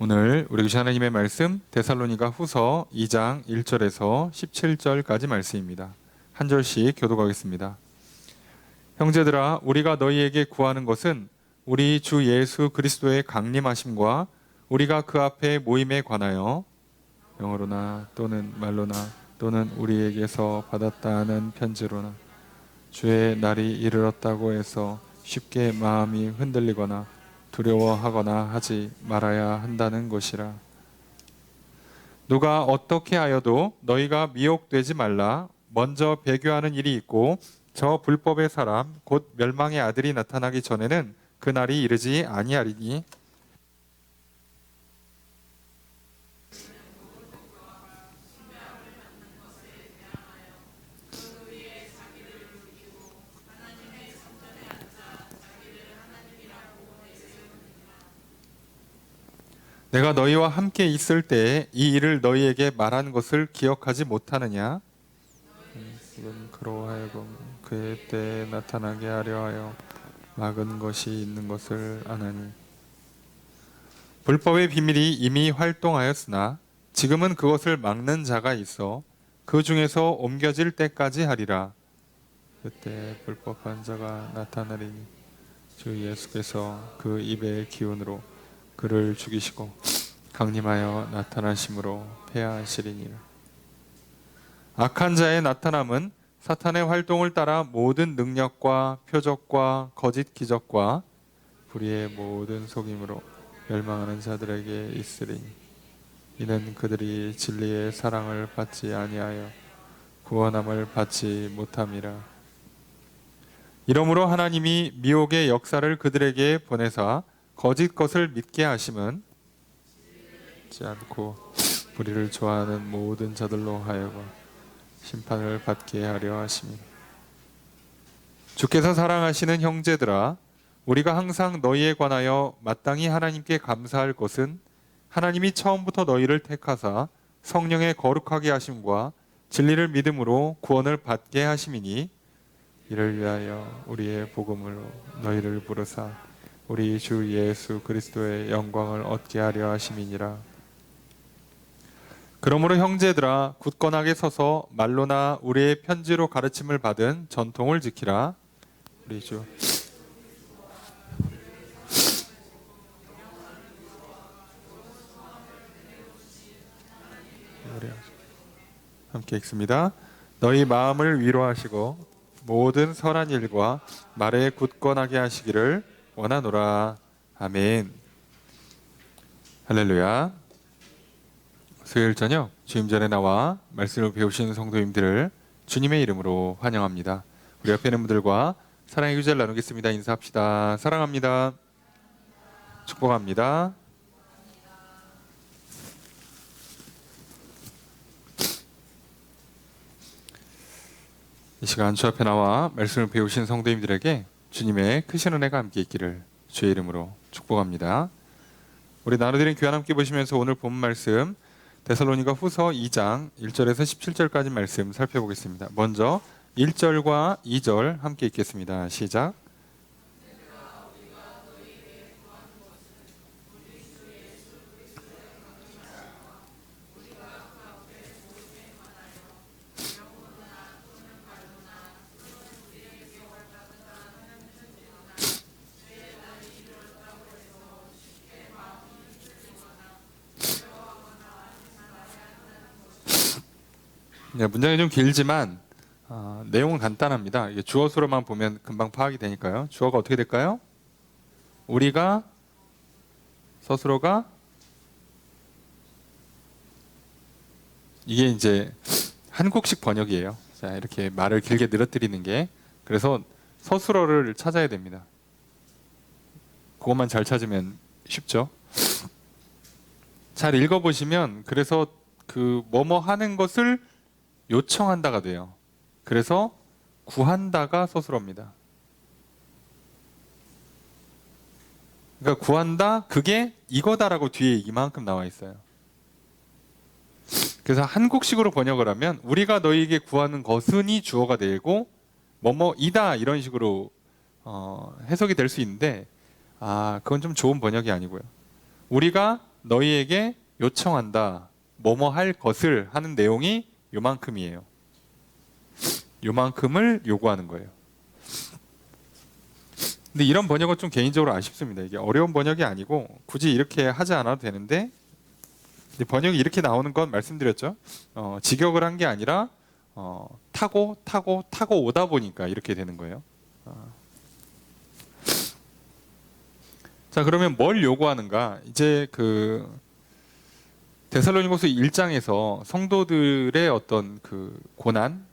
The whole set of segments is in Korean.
오늘 우리 주신 하나님의 말씀 데살로니가 후서 2장 1절에서 17절까지 말씀입니다. 한 절씩 교독하겠습니다. 형제들아, 우리가 너희에게 구하는 것은 우리 주 예수 그리스도의 강림하심과 우리가 그 앞에 모임에 관하여 영어로나 또는 말로나 또는 우리에게서 받았다 하는 편지로나 주의 날이 이르렀다고 해서 쉽게 마음이 흔들리거나 두려워하거나 하지 말아야 한다는 것이라. 누가 어떻게 하여도 너희가 미혹되지 말라. 먼저 배교하는 일이 있고 저 불법의 사람 곧 멸망의 아들이 나타나기 전에는 그 날이 이르지 아니하리니 내가 너희와 함께 있을 때에 이 일을 너희에게 말한 것을 기억하지 못하느냐? 지금 그로 하여금 그의 때에 나타나게 하려 하여 막은 것이 있는 것을 아나니 불법의 비밀이 이미 활동하였으나 지금은 그것을 막는 자가 있어 그 중에서 옮겨질 때까지 하리라. 그때 불법한 자가 나타나리니 주 예수께서 그 입의 기운으로 그를 죽이시고 강림하여 나타나심으로 패하시리니라. 악한 자의 나타남은 사탄의 활동을 따라 모든 능력과 표적과 거짓 기적과 불의의 모든 속임으로 멸망하는 자들에게 있으리니 이는 그들이 진리의 사랑을 받지 아니하여 구원함을 받지 못함이라. 이러므로 하나님이 미혹의 역사를 그들에게 보내사 거짓 것을 믿게 하심은 믿지 않고 불의를 좋아하는 모든 자들로 하여금 심판을 받게 하려 하심이라. 주께서 사랑하시는 형제들아, 우리가 항상 너희에 관하여 마땅히 하나님께 감사할 것은 하나님이 처음부터 너희를 택하사 성령의 거룩하게 하심과 진리를 믿음으로 구원을 받게 하심이니 이를 위하여 우리의 복음으로 너희를 부르사 우리 주 예수 그리스도의 영광을 얻게 하려 하심이니라. 그러므로 형제들아, 굳건하게 서서 말로나 우리의 편지로 가르침을 받은 전통을 지키라. 우리 주 함께 읽습니다. 너희 마음을 위로하시고 모든 선한 일과 말에 굳건하게 하시기를 원하노라. 아멘. 할렐루야. 수요일 저녁 주임전에 나와 말씀을 배우시는 성도님들을 주님의 이름으로 환영합니다. 우리 옆에 있는 분들과 사랑의 교제를 나누겠습니다. 인사합시다. 사랑합니다. 축복합니다. 이 시간 주 앞에 나와 말씀을 배우신 성도님들에게 주님의 크신 은혜가 함께 있기를 주의 이름으로 축복합니다. 우리 나눠드린 교환 함께 보시면서 오늘 본 말씀 데살로니가 후서 2장 1절에서 17절까지 말씀 살펴보겠습니다. 먼저 1절과 2절 함께 읽겠습니다. 시작. 네, 문장이 좀 길지만 내용은 간단합니다. 이게 주어 수로만 보면 금방 파악이 되니까요. 주어가 어떻게 될까요? 우리가 서술어가 이게 이제 한국식 번역이에요. 자, 이렇게 말을 길게 늘어뜨리는 게 그래서 서술어를 찾아야 됩니다. 그것만 잘 찾으면 쉽죠. 잘 읽어보시면 그래서 그 뭐뭐 하는 것을 요청한다가 돼요. 그래서 구한다가 서술어입니다. 그러니까 구한다, 그게 이거다라고 뒤에 이만큼 나와 있어요. 그래서 한국식으로 번역을 하면 우리가 너희에게 구하는 것은이 주어가 되고 뭐뭐이다 이런 식으로 해석이 될 수 있는데 그건 좀 좋은 번역이 아니고요. 우리가 너희에게 요청한다. 뭐뭐 할 것을 하는 내용이 요만큼이에요. 요만큼을 요구하는 거예요. 근데 이런 번역은 좀 개인적으로 아쉽습니다. 이게 어려운 번역이 아니고 굳이 이렇게 하지 않아도 되는데 번역이 이렇게 나오는 건 말씀드렸죠. 직역을 한 게 아니라 타고 오다 보니까 이렇게 되는 거예요. 자, 그러면 뭘 요구하는가? 이제 그 데살로니가서 1장에서 성도들의 어떤 그 고난,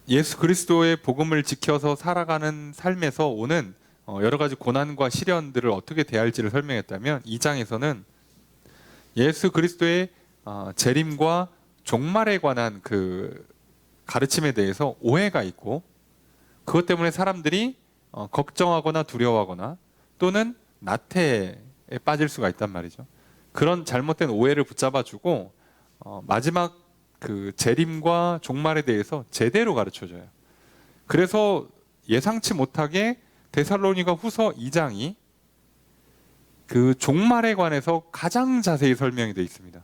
예수 그리스도의 복음을 지켜서 살아가는 삶에서 오는 여러 가지 고난과 시련들을 어떻게 대할지를 설명했다면, 2장에서는 예수 그리스도의 재림과 종말에 관한 그 가르침에 대해서 오해가 있고, 그것 때문에 사람들이 걱정하거나 두려워하거나 또는 나태에 빠질 수가 있단 말이죠. 그런 잘못된 오해를 붙잡아주고 마지막 그 재림과 종말에 대해서 제대로 가르쳐줘요. 그래서 예상치 못하게 데살로니가 후서 2장이 그 종말에 관해서 가장 자세히 설명이 되어 있습니다.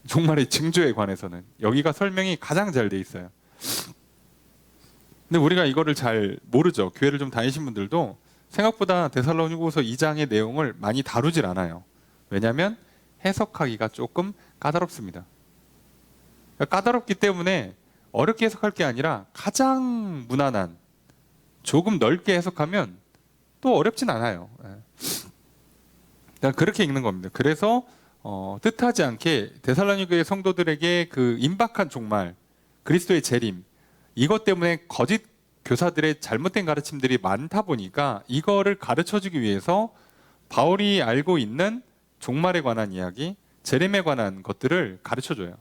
종말의 징조에 관해서는 여기가 설명이 가장 잘 되어 있어요. 근데 우리가 이거를 잘 모르죠. 교회를 좀 다니신 분들도 생각보다 데살로니가후서 2장의 내용을 많이 다루질 않아요. 왜냐하면 해석하기가 조금 까다롭습니다. 까다롭기 때문에 어렵게 해석할 게 아니라 가장 무난한, 조금 넓게 해석하면 또 어렵진 않아요. 그렇게 읽는 겁니다. 그래서 뜻하지 않게 데살로니가의 성도들에게 그 임박한 종말, 그리스도의 재림, 이것 때문에 거짓 교사들의 잘못된 가르침들이 많다 보니까 이거를 가르쳐주기 위해서 바울이 알고 있는 종말에 관한 이야기, 재림에 관한 것들을 가르쳐줘요.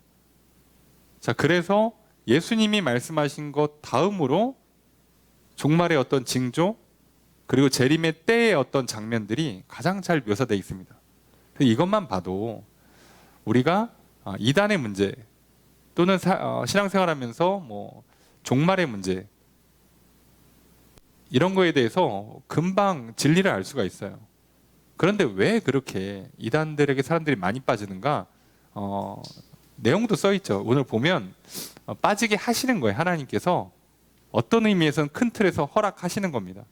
자, 그래서 예수님이 말씀하신 것 다음으로 종말의 어떤 징조, 그리고 재림의 때의 어떤 장면들이 가장 잘 묘사되어 있습니다. 이것만 봐도 우리가 이단의 문제 또는 신앙생활하면서 뭐 종말의 문제, 이런 거에 대해서 금방 진리를 알 수가 있어요. 그런데 왜 그렇게 이단들에게 사람들이 많이 빠지는가? 내용도 써 있죠. 오늘 보면 빠지게 하시는 거예요. 하나님께서 어떤 의미에서는 큰 틀에서 허락하시는 겁니다.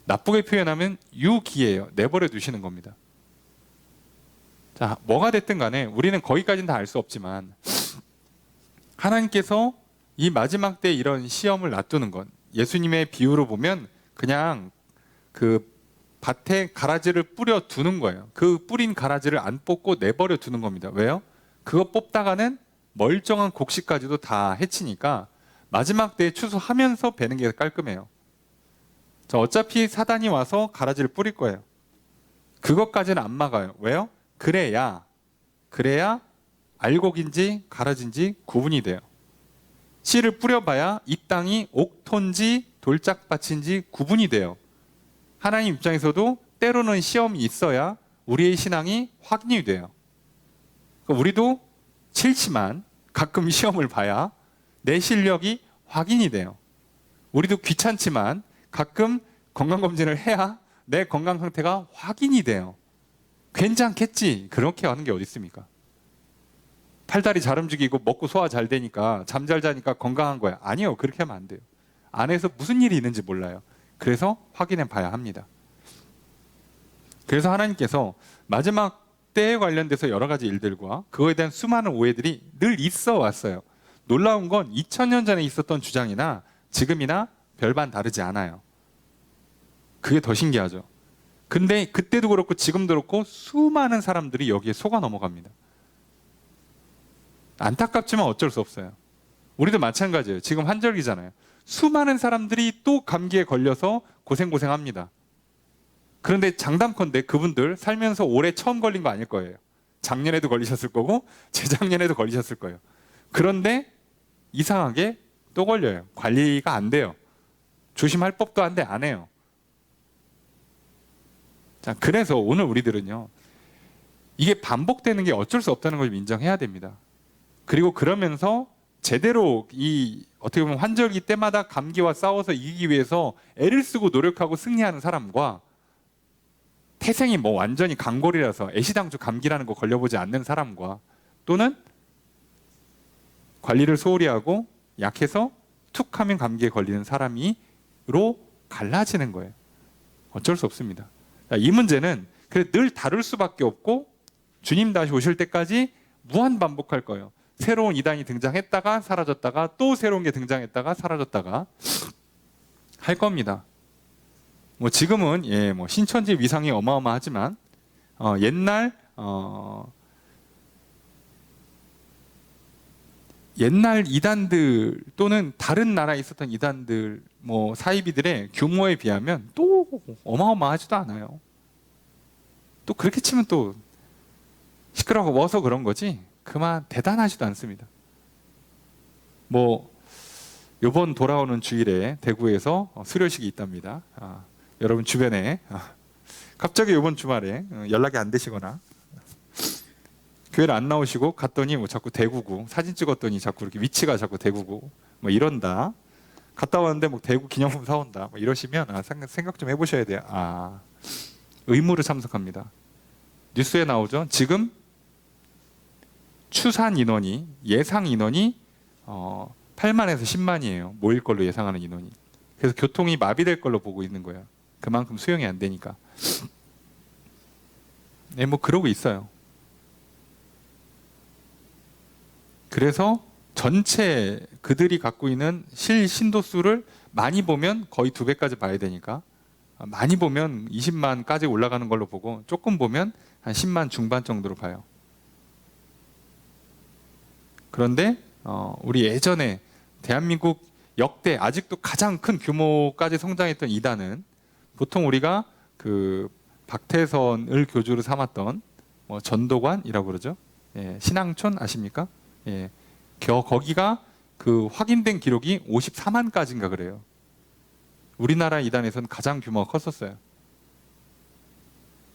나쁘게 표현하면 유기예요. 내버려 두시는 겁니다. 자, 뭐가 됐든 간에 우리는 거기까지는 다 알 수 없지만 하나님께서 이 마지막 때 이런 시험을 놔두는 건, 예수님의 비유로 보면 그냥 그 밭에 가라지를 뿌려 두는 거예요. 그 뿌린 가라지를 안 뽑고 내버려 두는 겁니다. 왜요? 그거 뽑다가는 멀쩡한 곡식까지도 다 해치니까 마지막 때에 추수하면서 베는 게 깔끔해요. 자, 어차피 사단이 와서 가라지를 뿌릴 거예요. 그것까지는 안 막아요. 왜요? 그래야 알곡인지 가라지인지 구분이 돼요. 씨를 뿌려봐야 이 땅이 옥토인지 돌짝밭인지 구분이 돼요. 하나님 입장에서도 때로는 시험이 있어야 우리의 신앙이 확인이 돼요. 우리도 싫지만 가끔 시험을 봐야 내 실력이 확인이 돼요. 우리도 귀찮지만 가끔 건강검진을 해야 내 건강 상태가 확인이 돼요. 괜찮겠지, 그렇게 하는 게 어디 있습니까? 팔다리 잘 움직이고 먹고 소화 잘 되니까 잠 잘 자니까 건강한 거야. 아니요, 그렇게 하면 안 돼요. 안에서 무슨 일이 있는지 몰라요. 그래서 확인해 봐야 합니다. 그래서 하나님께서 마지막 때에 관련돼서 여러 가지 일들과 그거에 대한 수많은 오해들이 늘 있어 왔어요. 놀라운 건 2000년 전에 있었던 주장이나 지금이나 별반 다르지 않아요. 그게 더 신기하죠. 근데 그때도 그렇고 지금도 그렇고 수많은 사람들이 여기에 속아 넘어갑니다. 안타깝지만 어쩔 수 없어요. 우리도 마찬가지예요. 지금 환절기잖아요. 수많은 사람들이 또 감기에 걸려서 고생합니다. 그런데 장담컨대 그분들 살면서 올해 처음 걸린 거 아닐 거예요. 작년에도 걸리셨을 거고 재작년에도 걸리셨을 거예요. 그런데 이상하게 또 걸려요. 관리가 안 돼요. 조심할 법도 한데 안 해요. 자, 그래서 오늘 우리들은요, 이게 반복되는 게 어쩔 수 없다는 걸 좀 인정해야 됩니다. 그리고 그러면서 제대로 이 어떻게 보면 환절기 때마다 감기와 싸워서 이기기 위해서 애를 쓰고 노력하고 승리하는 사람과 태생이 뭐 완전히 강골이라서 애시당초 감기라는 거 걸려보지 않는 사람과 또는 관리를 소홀히 하고 약해서 툭 하면 감기에 걸리는 사람이로 갈라지는 거예요. 어쩔 수 없습니다. 이 문제는 그래 늘 다룰 수밖에 없고 주님 다시 오실 때까지 무한 반복할 거예요. 새로운 이단이 등장했다가 사라졌다가 또 새로운 게 등장했다가 사라졌다가 할 겁니다. 뭐 지금은 뭐 신천지 위상이 어마어마하지만 옛날 이단들 또는 다른 나라에 있었던 이단들 뭐 사이비들의 규모에 비하면 또 어마어마하지도 않아요. 또 그렇게 치면 또 시끄러워서 그런 거지 그만 대단하지도 않습니다. 뭐 요번 돌아오는 주일에 대구에서 수료식이 있답니다. 여러분 주변에 갑자기 요번 주말에 연락이 안 되시거나 교회를 안 나오시고 갔더니 뭐 자꾸 대구고 사진 찍었더니 자꾸 이렇게 위치가 자꾸 대구고 뭐 이런다. 갔다 왔는데 뭐 대구 기념품 사온다. 뭐 이러시면 생각 좀 해보셔야 돼요. 의무로 참석합니다. 뉴스에 나오죠. 지금 추산 인원이 예상 인원이 8만에서 10만이에요. 모일 걸로 예상하는 인원이. 그래서 교통이 마비될 걸로 보고 있는 거예요. 그만큼 수용이 안 되니까. 네, 뭐 그러고 있어요. 그래서 전체 그들이 갖고 있는 신도 수를 많이 보면 거의 2배까지 봐야 되니까 많이 보면 20만까지 올라가는 걸로 보고 조금 보면 한 10만 중반 정도로 봐요. 그런데 우리 예전에 대한민국 역대 아직도 가장 큰 규모까지 성장했던 이단은 보통 우리가 그 박태선을 교주로 삼았던 뭐 전도관이라고 그러죠. 신앙촌 아십니까? 거기가 그 확인된 기록이 54만까지인가 그래요. 우리나라 이단에서는 가장 규모가 컸었어요.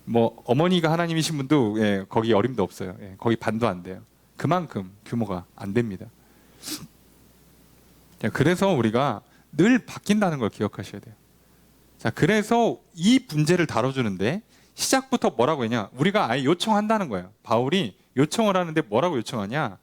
뭐 어머니가 하나님이신 분도 거기 어림도 없어요. 거기 반도 안 돼요. 그만큼 규모가 안 됩니다. 그래서 우리가 늘 바뀐다는 걸 기억하셔야 돼요. 자, 그래서 이 문제를 다뤄주는데 시작부터 뭐라고 했냐? 우리가 아예 요청한다는 거예요. 바울이 요청을 하는데 뭐라고 요청하냐?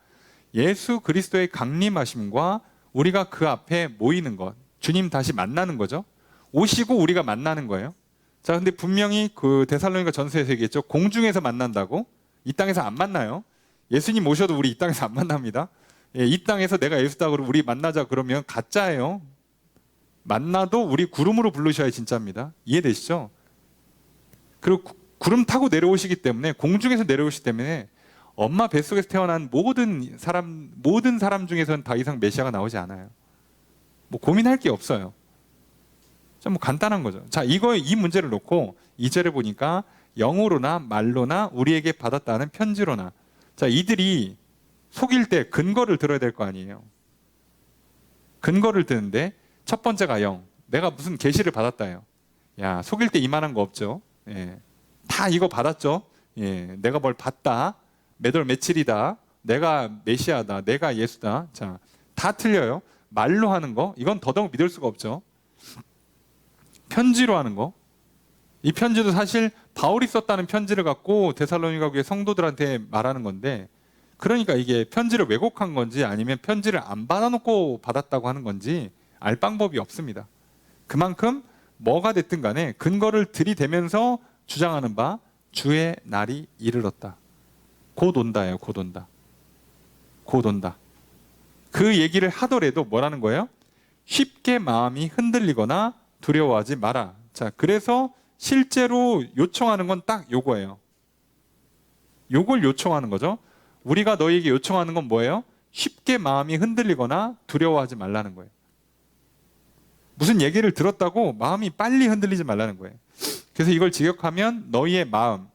예수 그리스도의 강림하심과 우리가 그 앞에 모이는 것, 주님 다시 만나는 거죠. 오시고 우리가 만나는 거예요. 자, 근데 분명히 그 데살로니가 전서에서 얘기했죠. 공중에서 만난다고. 이 땅에서 안 만나요. 예수님 오셔도 우리 이 땅에서 안 만납니다. 이 땅에서 내가 예수다 그러고 우리 만나자 그러면 가짜예요. 만나도 우리 구름으로 부르셔야 진짜입니다. 이해되시죠? 그리고 구름 타고 내려오시기 때문에 공중에서 내려오시기 때문에 엄마 뱃속에서 태어난 모든 사람 중에서는 더 이상 메시아가 나오지 않아요. 뭐 고민할 게 없어요. 좀 간단한 거죠. 자, 이 문제를 놓고 2절에 보니까 영으로나 말로나 우리에게 받았다는 편지로나. 자, 이들이 속일 때 근거를 들어야 될 거 아니에요. 근거를 드는데 첫 번째가 영. 내가 무슨 계시를 받았다요. 야, 속일 때 이만한 거 없죠. 다 이거 받았죠. 내가 뭘 봤다. 몇 월 며칠이다. 내가 메시아다. 내가 예수다. 자, 다 틀려요. 말로 하는 거, 이건 더더욱 믿을 수가 없죠. 편지로 하는 거, 이 편지도 사실 바울이 썼다는 편지를 갖고 데살로니가 교회 성도들한테 말하는 건데, 그러니까 이게 편지를 왜곡한 건지 아니면 편지를 안 받아놓고 받았다고 하는 건지 알 방법이 없습니다. 그만큼 뭐가 됐든 간에 근거를 들이대면서 주장하는 바 주의 날이 이르렀다. 곧 온다예요. 곧 온다. 곧 온다. 그 얘기를 하더라도 뭐라는 거예요? 쉽게 마음이 흔들리거나 두려워하지 마라. 자, 그래서 실제로 요청하는 건 딱 요거예요. 요걸 요청하는 거죠. 우리가 너에게 요청하는 건 뭐예요? 쉽게 마음이 흔들리거나 두려워하지 말라는 거예요. 무슨 얘기를 들었다고 마음이 빨리 흔들리지 말라는 거예요. 그래서 이걸 직역하면 너희의 마음,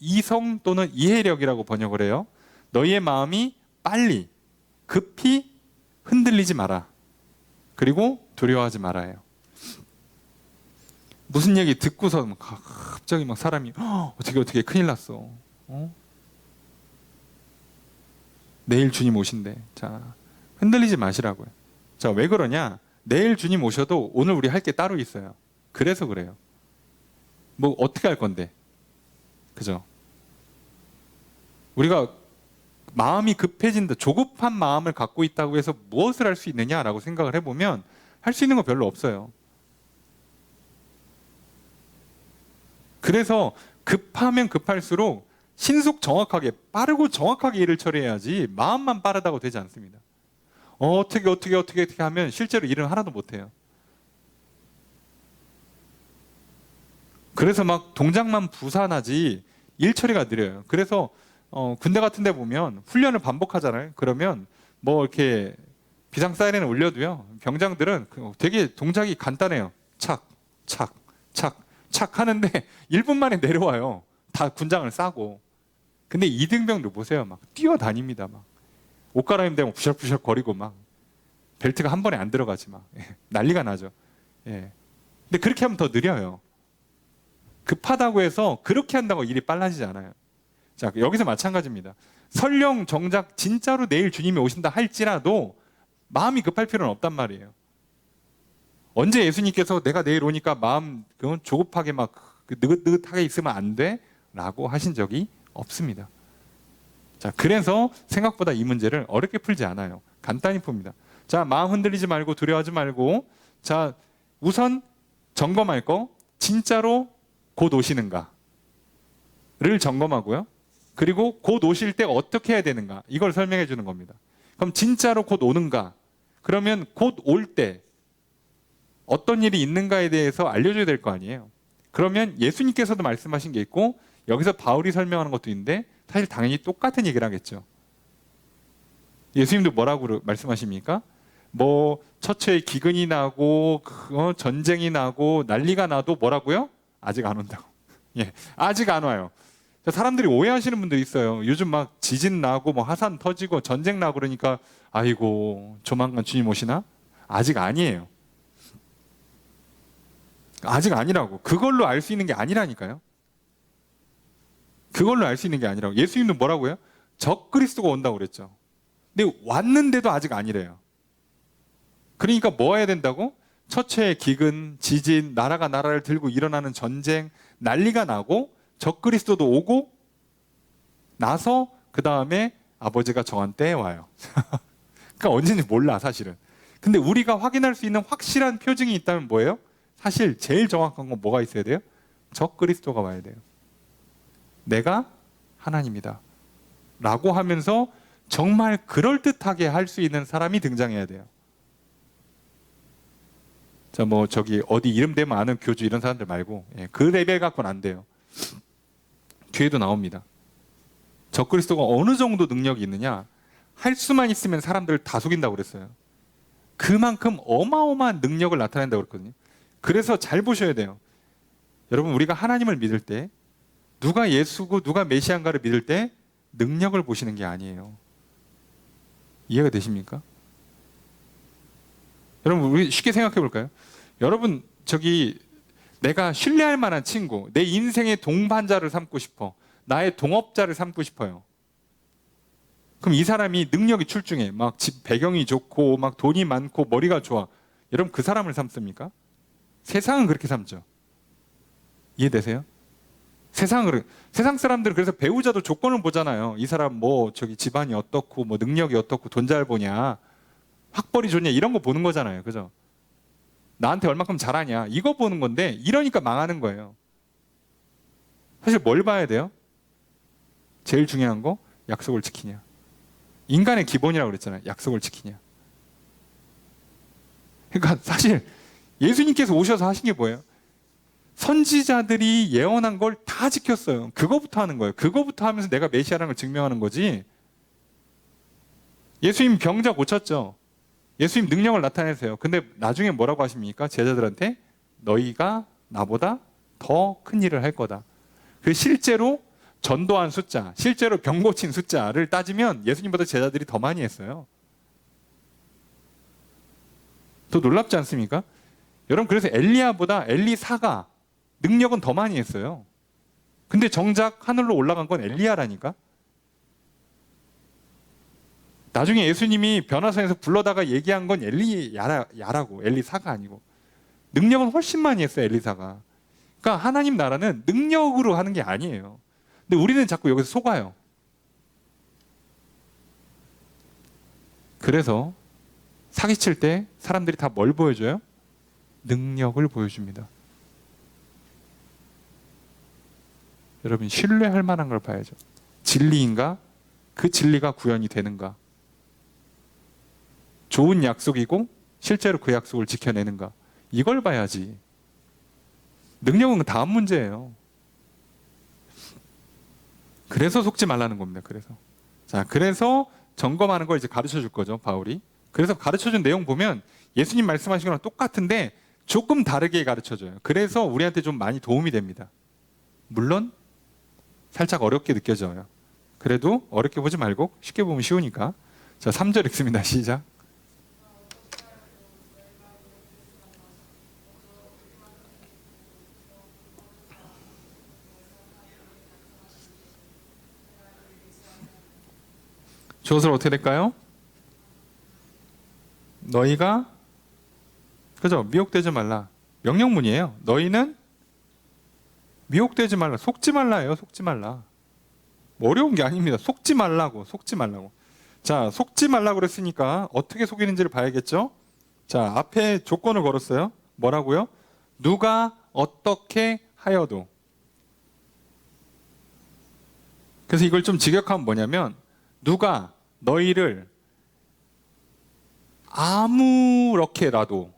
이성 또는 이해력이라고 번역을 해요. 너희의 마음이 빨리, 급히 흔들리지 마라. 그리고 두려워하지 말아요. 무슨 얘기 듣고서 갑자기 막 사람이 어떻게 큰일 났어. 내일 주님 오신대. 자, 흔들리지 마시라고요. 자, 왜 그러냐? 내일 주님 오셔도 오늘 우리 할 게 따로 있어요. 그래서 그래요. 뭐 어떻게 할 건데? 그죠? 우리가 마음이 급해진다, 조급한 마음을 갖고 있다고 해서 무엇을 할 수 있느냐라고 생각을 해보면 할 수 있는 거 별로 없어요. 그래서 급하면 급할수록 신속 정확하게, 빠르고 정확하게 일을 처리해야지 마음만 빠르다고 되지 않습니다. 어떻게 하면 실제로 일은 하나도 못해요. 그래서 막 동작만 부산하지 일 처리가 느려요. 그래서 군대 같은 데 보면 훈련을 반복하잖아요. 그러면 뭐 이렇게 비상 사이렌을 울려도요, 병장들은 되게 동작이 간단해요. 착, 착, 착, 착 하는데 1분 만에 내려와요. 다 군장을 싸고. 근데 이등병들 보세요. 막 뛰어다닙니다. 막 옷 갈아입는데 부셔부셔 거리고 막 벨트가 한 번에 안 들어가지 막 난리가 나죠. 예. 근데 그렇게 하면 더 느려요. 급하다고 해서 그렇게 한다고 일이 빨라지지 않아요. 자, 여기서 마찬가지입니다. 설령 정작 진짜로 내일 주님이 오신다 할지라도 마음이 급할 필요는 없단 말이에요. 언제 예수님께서 내가 내일 오니까 마음 조급하게 막 느긋느긋하게 있으면 안 돼? 라고 하신 적이 없습니다. 자, 그래서 생각보다 이 문제를 어렵게 풀지 않아요. 간단히 풉니다. 자, 마음 흔들리지 말고 두려워하지 말고, 자, 우선 점검할 거, 진짜로 곧 오시는가를 점검하고요. 그리고 곧 오실 때 어떻게 해야 되는가, 이걸 설명해 주는 겁니다. 그럼 진짜로 곧 오는가? 그러면 곧 올 때 어떤 일이 있는가에 대해서 알려줘야 될 거 아니에요. 그러면 예수님께서도 말씀하신 게 있고 여기서 바울이 설명하는 것도 있는데 사실 당연히 똑같은 얘기를 하겠죠. 예수님도 뭐라고 말씀하십니까? 뭐 처처에 기근이 나고 전쟁이 나고 난리가 나도 뭐라고요? 아직 안 온다고. 예, 아직 안 와요. 사람들이 오해하시는 분들이 있어요. 요즘 막 지진 나고 뭐 화산 터지고 전쟁 나고 그러니까 아이고 조만간 주님 오시나? 아직 아니에요. 아직 아니라고. 그걸로 알 수 있는 게 아니라니까요. 그걸로 알 수 있는 게 아니라고. 예수님도 뭐라고요? 적그리스도가 온다고 그랬죠. 근데 왔는데도 아직 아니래요. 그러니까 뭐 해야 된다고? 처처의 기근, 지진, 나라가 나라를 들고 일어나는 전쟁, 난리가 나고 적그리스도도 오고 나서 그 다음에 아버지가 정한 때에 와요. 그러니까 언제인지 몰라 사실은. 근데 우리가 확인할 수 있는 확실한 표징이 있다면 뭐예요? 사실 제일 정확한 건 뭐가 있어야 돼요? 적그리스도가 와야 돼요. 내가 하나님이다 라고 하면서 정말 그럴듯하게 할 수 있는 사람이 등장해야 돼요. 자, 뭐 저기 어디 이름 대면 아는 교주 이런 사람들 말고, 그 레벨 갖고는 안 돼요. 뒤에도 나옵니다. 적그리스도가 어느 정도 능력이 있느냐, 할 수만 있으면 사람들을 다 속인다고 그랬어요. 그만큼 어마어마한 능력을 나타낸다고 그랬거든요. 그래서 잘 보셔야 돼요. 여러분, 우리가 하나님을 믿을 때, 누가 예수고 누가 메시아인가를 믿을 때 능력을 보시는 게 아니에요. 이해가 되십니까? 여러분, 우리 쉽게 생각해 볼까요? 여러분, 저기 내가 신뢰할 만한 친구, 내 인생의 동반자를 삼고 싶어, 나의 동업자를 삼고 싶어요. 그럼 이 사람이 능력이 출중해, 막 집 배경이 좋고 막 돈이 많고 머리가 좋아. 여러분, 그 사람을 삼습니까? 세상은 그렇게 삼죠. 이해되세요? 세상 사람들은 그래서 배우자도 조건을 보잖아요. 이 사람 뭐 저기 집안이 어떻고 뭐 능력이 어떻고 돈 잘 버냐, 학벌이 좋냐, 이런 거 보는 거잖아요. 그죠? 나한테 얼마큼 잘하냐, 이거 보는 건데 이러니까 망하는 거예요. 사실 뭘 봐야 돼요? 제일 중요한 거, 약속을 지키냐. 인간의 기본이라고 그랬잖아요. 약속을 지키냐. 그러니까 사실 예수님께서 오셔서 하신 게 뭐예요? 선지자들이 예언한 걸 다 지켰어요. 그거부터 하는 거예요. 그거부터 하면서 내가 메시아라는 걸 증명하는 거지. 예수님 병자 고쳤죠. 예수님 능력을 나타내세요. 근데 나중에 뭐라고 하십니까? 제자들한테 너희가 나보다 더 큰 일을 할 거다. 그 실제로 전도한 숫자, 실제로 병 고친 숫자를 따지면 예수님보다 제자들이 더 많이 했어요. 더 놀랍지 않습니까? 여러분, 그래서 엘리야보다 엘리사가 능력은 더 많이 했어요. 근데 정작 하늘로 올라간 건 엘리야라니까. 나중에 예수님이 변화산에서 불러다가 얘기한 건 엘리야라고, 엘리사가 아니고. 능력은 훨씬 많이 했어요, 엘리사가. 그러니까 하나님 나라는 능력으로 하는 게 아니에요. 근데 우리는 자꾸 여기서 속아요. 그래서 사기칠 때 사람들이 다 뭘 보여줘요? 능력을 보여줍니다. 여러분, 신뢰할 만한 걸 봐야죠. 진리인가? 그 진리가 구현이 되는가? 좋은 약속이고 실제로 그 약속을 지켜내는가? 이걸 봐야지. 능력은 다음 문제예요. 그래서 속지 말라는 겁니다. 그래서 점검하는 걸 이제 가르쳐 줄 거죠, 바울이. 그래서 가르쳐 준 내용 보면 예수님 말씀하신 거랑 똑같은데 조금 다르게 가르쳐 줘요. 그래서 우리한테 좀 많이 도움이 됩니다. 물론 살짝 어렵게 느껴져요. 그래도 어렵게 보지 말고 쉽게 보면 쉬우니까. 자, 3절 읽습니다. 시작. 주어서 어떻게 될까요? 너희가, 그죠? 미혹되지 말라. 명령문이에요. 너희는 미혹되지 말라. 속지 말라예요. 속지 말라. 어려운 게 아닙니다. 속지 말라고. 자, 속지 말라고 그랬으니까 어떻게 속이는지를 봐야겠죠? 자, 앞에 조건을 걸었어요. 뭐라고요? 누가 어떻게 하여도. 그래서 이걸 좀 직역하면 뭐냐면, 누가 너희를 아무렇게라도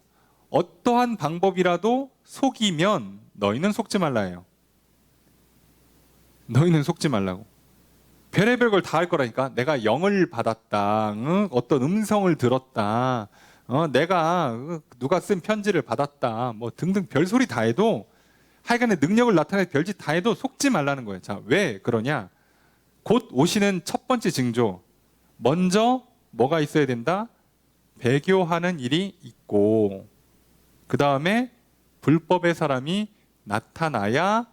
어떠한 방법이라도 속이면 너희는 속지 말라예요. 너희는 속지 말라고. 별의별 걸 다 할 거라니까. 내가 영을 받았다, 응? 어떤 음성을 들었다, 내가 누가 쓴 편지를 받았다, 뭐 등등 별소리 다 해도, 하여간에 능력을 나타내 별짓 다 해도 속지 말라는 거예요. 자, 왜 그러냐? 곧 오시는 첫 번째 징조, 먼저 뭐가 있어야 된다? 배교하는 일이 있고, 그 다음에 불법의 사람이 나타나야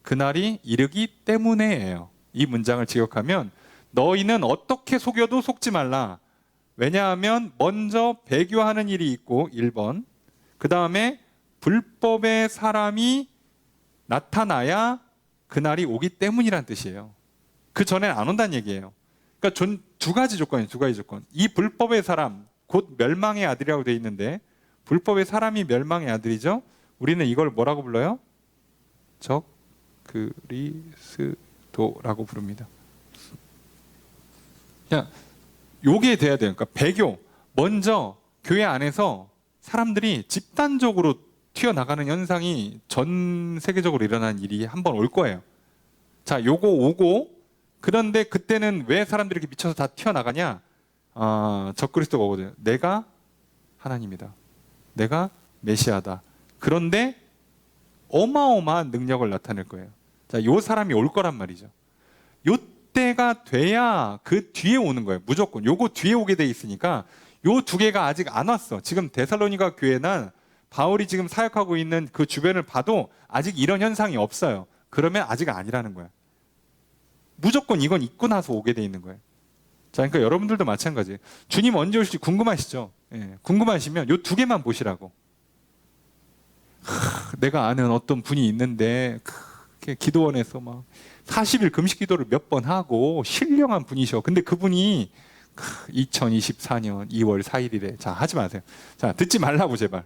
그날이 이르기 때문에예요. 이 문장을 직역하면 너희는 어떻게 속여도 속지 말라. 왜냐하면 먼저 배교하는 일이 있고, 1번. 그 다음에 불법의 사람이 나타나야 그날이 오기 때문이란 뜻이에요. 그 전에는 안 온다는 얘기예요. 그러니까 두 가지 조건이에요. 두 가지 조건. 이 불법의 사람, 곧 멸망의 아들이라고 되어 있는데, 불법의 사람이 멸망의 아들이죠. 우리는 이걸 뭐라고 불러요? 적그리스도라고 부릅니다. 자, 요게 돼야 돼요. 그러니까 배교. 먼저 교회 안에서 사람들이 집단적으로 튀어나가는 현상이 전 세계적으로 일어나는 일이 한 번 올 거예요. 자, 요거 오고, 그런데 그때는 왜 사람들이 이렇게 미쳐서 다 튀어나가냐? 적그리스도가 오거든요. 내가 하나님이다. 내가 메시아다. 그런데 어마어마한 능력을 나타낼 거예요. 자, 요 사람이 올 거란 말이죠. 요 때가 돼야 그 뒤에 오는 거예요. 무조건. 요거 뒤에 오게 돼 있으니까 요 두 개가 아직 안 왔어. 지금 데살로니가 교회나 바울이 지금 사역하고 있는 그 주변을 봐도 아직 이런 현상이 없어요. 그러면 아직 아니라는 거야. 무조건 이건 있고 나서 오게 돼 있는 거예요. 자, 그러니까 여러분들도 마찬가지예요. 주님 언제 오실지 궁금하시죠? 예, 궁금하시면 요 두 개만 보시라고. 내가 아는 어떤 분이 있는데 기도원에서 막 40일 금식 기도를 몇 번 하고 신령한 분이셔. 근데 그분이 2024년 2월 4일이래. 자, 하지 마세요. 자, 듣지 말라고 제발.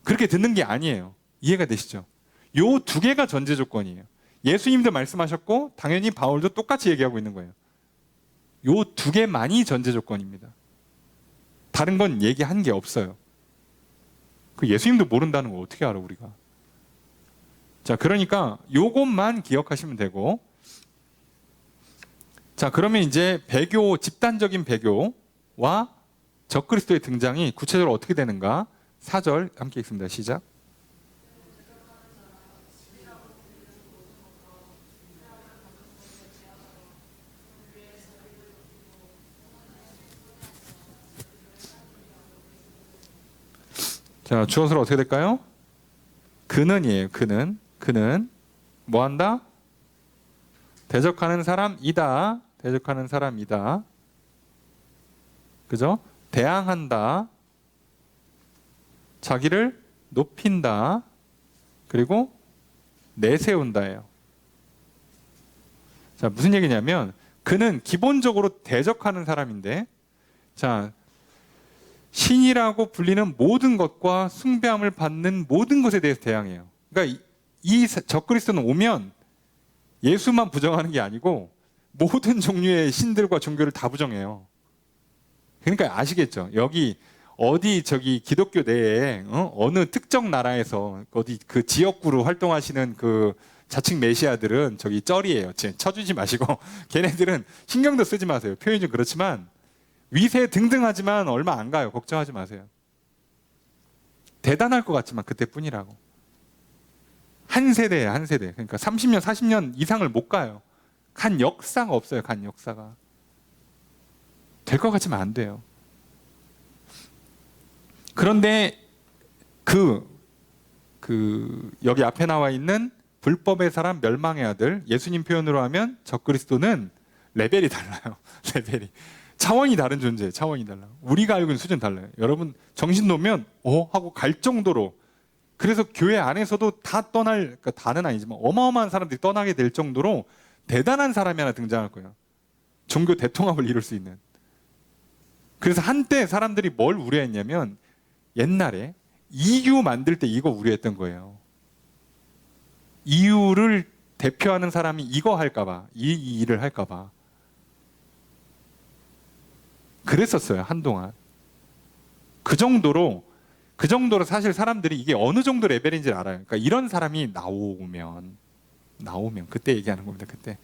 그렇게 듣는 게 아니에요. 이해가 되시죠? 요 두 개가 전제 조건이에요. 예수님도 말씀하셨고 당연히 바울도 똑같이 얘기하고 있는 거예요. 요 두 개만이 전제 조건입니다. 다른 건 얘기한 게 없어요. 그 예수님도 모른다는 거 어떻게 알아 우리가? 자, 그러니까 요것만 기억하시면 되고, 자, 그러면 이제 배교, 집단적인 배교와 적그리스도의 등장이 구체적으로 어떻게 되는가? 4절 함께 읽습니다. 시작. 자, 주어서는 어떻게 될까요? 그는이에요. 그는 뭐 한다? 대적하는 사람이다. 대적하는 사람이다. 그죠? 대항한다. 자기를 높인다. 그리고 내세운다예요. 자, 무슨 얘기냐면 그는 기본적으로 대적하는 사람인데, 자, 신이라고 불리는 모든 것과 숭배함을 받는 모든 것에 대해서 대항해요. 그러니까 이 적그리스도는 오면 예수만 부정하는 게 아니고 모든 종류의 신들과 종교를 다 부정해요. 그러니까 아시겠죠? 여기 어디 저기 기독교 내에 어느 특정 나라에서 어디 그 지역구로 활동하시는 그 자칭 메시아들은 저기 쩔이에요. 쳐주지 마시고 걔네들은 신경도 쓰지 마세요. 표현이 좀 그렇지만 위세 등등하지만 얼마 안 가요. 걱정하지 마세요. 대단할 것 같지만 그때뿐이라고. 한 세대예요, 한 세대. 그러니까 30년, 40년 이상을 못 가요. 간 역사가 없어요, 간 역사가. 될 것 같지만 안 돼요. 그런데 여기 앞에 나와 있는 불법의 사람 멸망의 아들, 예수님 표현으로 하면 적그리스도는 레벨이 달라요. 레벨이. 차원이 다른 존재예요. 차원이 달라요. 우리가 알고 있는 수준 달라요. 여러분 정신 놓으면 하고 갈 정도로, 그래서 교회 안에서도 다 그러니까 다는 아니지만 어마어마한 사람들이 떠나게 될 정도로 대단한 사람이 하나 등장할 거예요. 종교 대통합을 이룰 수 있는. 그래서 한때 사람들이 뭘 우려했냐면 옛날에 이유 만들 때 이거 우려했던 거예요. 이유를 대표하는 사람이 이거 할까봐, 이 일을 할까봐. 그랬었어요, 한동안. 그 정도로 사실 사람들이 이게 어느 정도 레벨인지를 알아요. 그러니까 이런 사람이 나오면 그때 얘기하는 겁니다. 그때.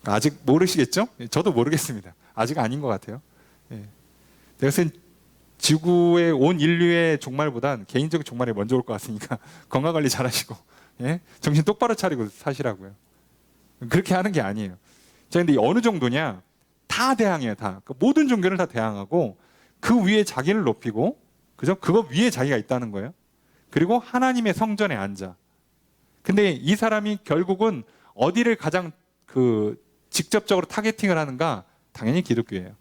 그러니까 아직 모르시겠죠? 저도 모르겠습니다. 아직 아닌 것 같아요. 예. 그래서 지구의 온 인류의 종말보단 개인적인 종말이 먼저 올 것 같으니까 건강관리 잘하시고, 예? 정신 똑바로 차리고 사시라고요. 그렇게 하는 게 아니에요. 자, 근데 어느 정도냐? 다 대항해요, 다. 그러니까 모든 종교를 다 대항하고 그 위에 자기를 높이고, 그죠? 그거 위에 자기가 있다는 거예요. 그리고 하나님의 성전에 앉아. 근데 이 사람이 결국은 어디를 가장 직접적으로 타겟팅을 하는가? 당연히 기독교예요.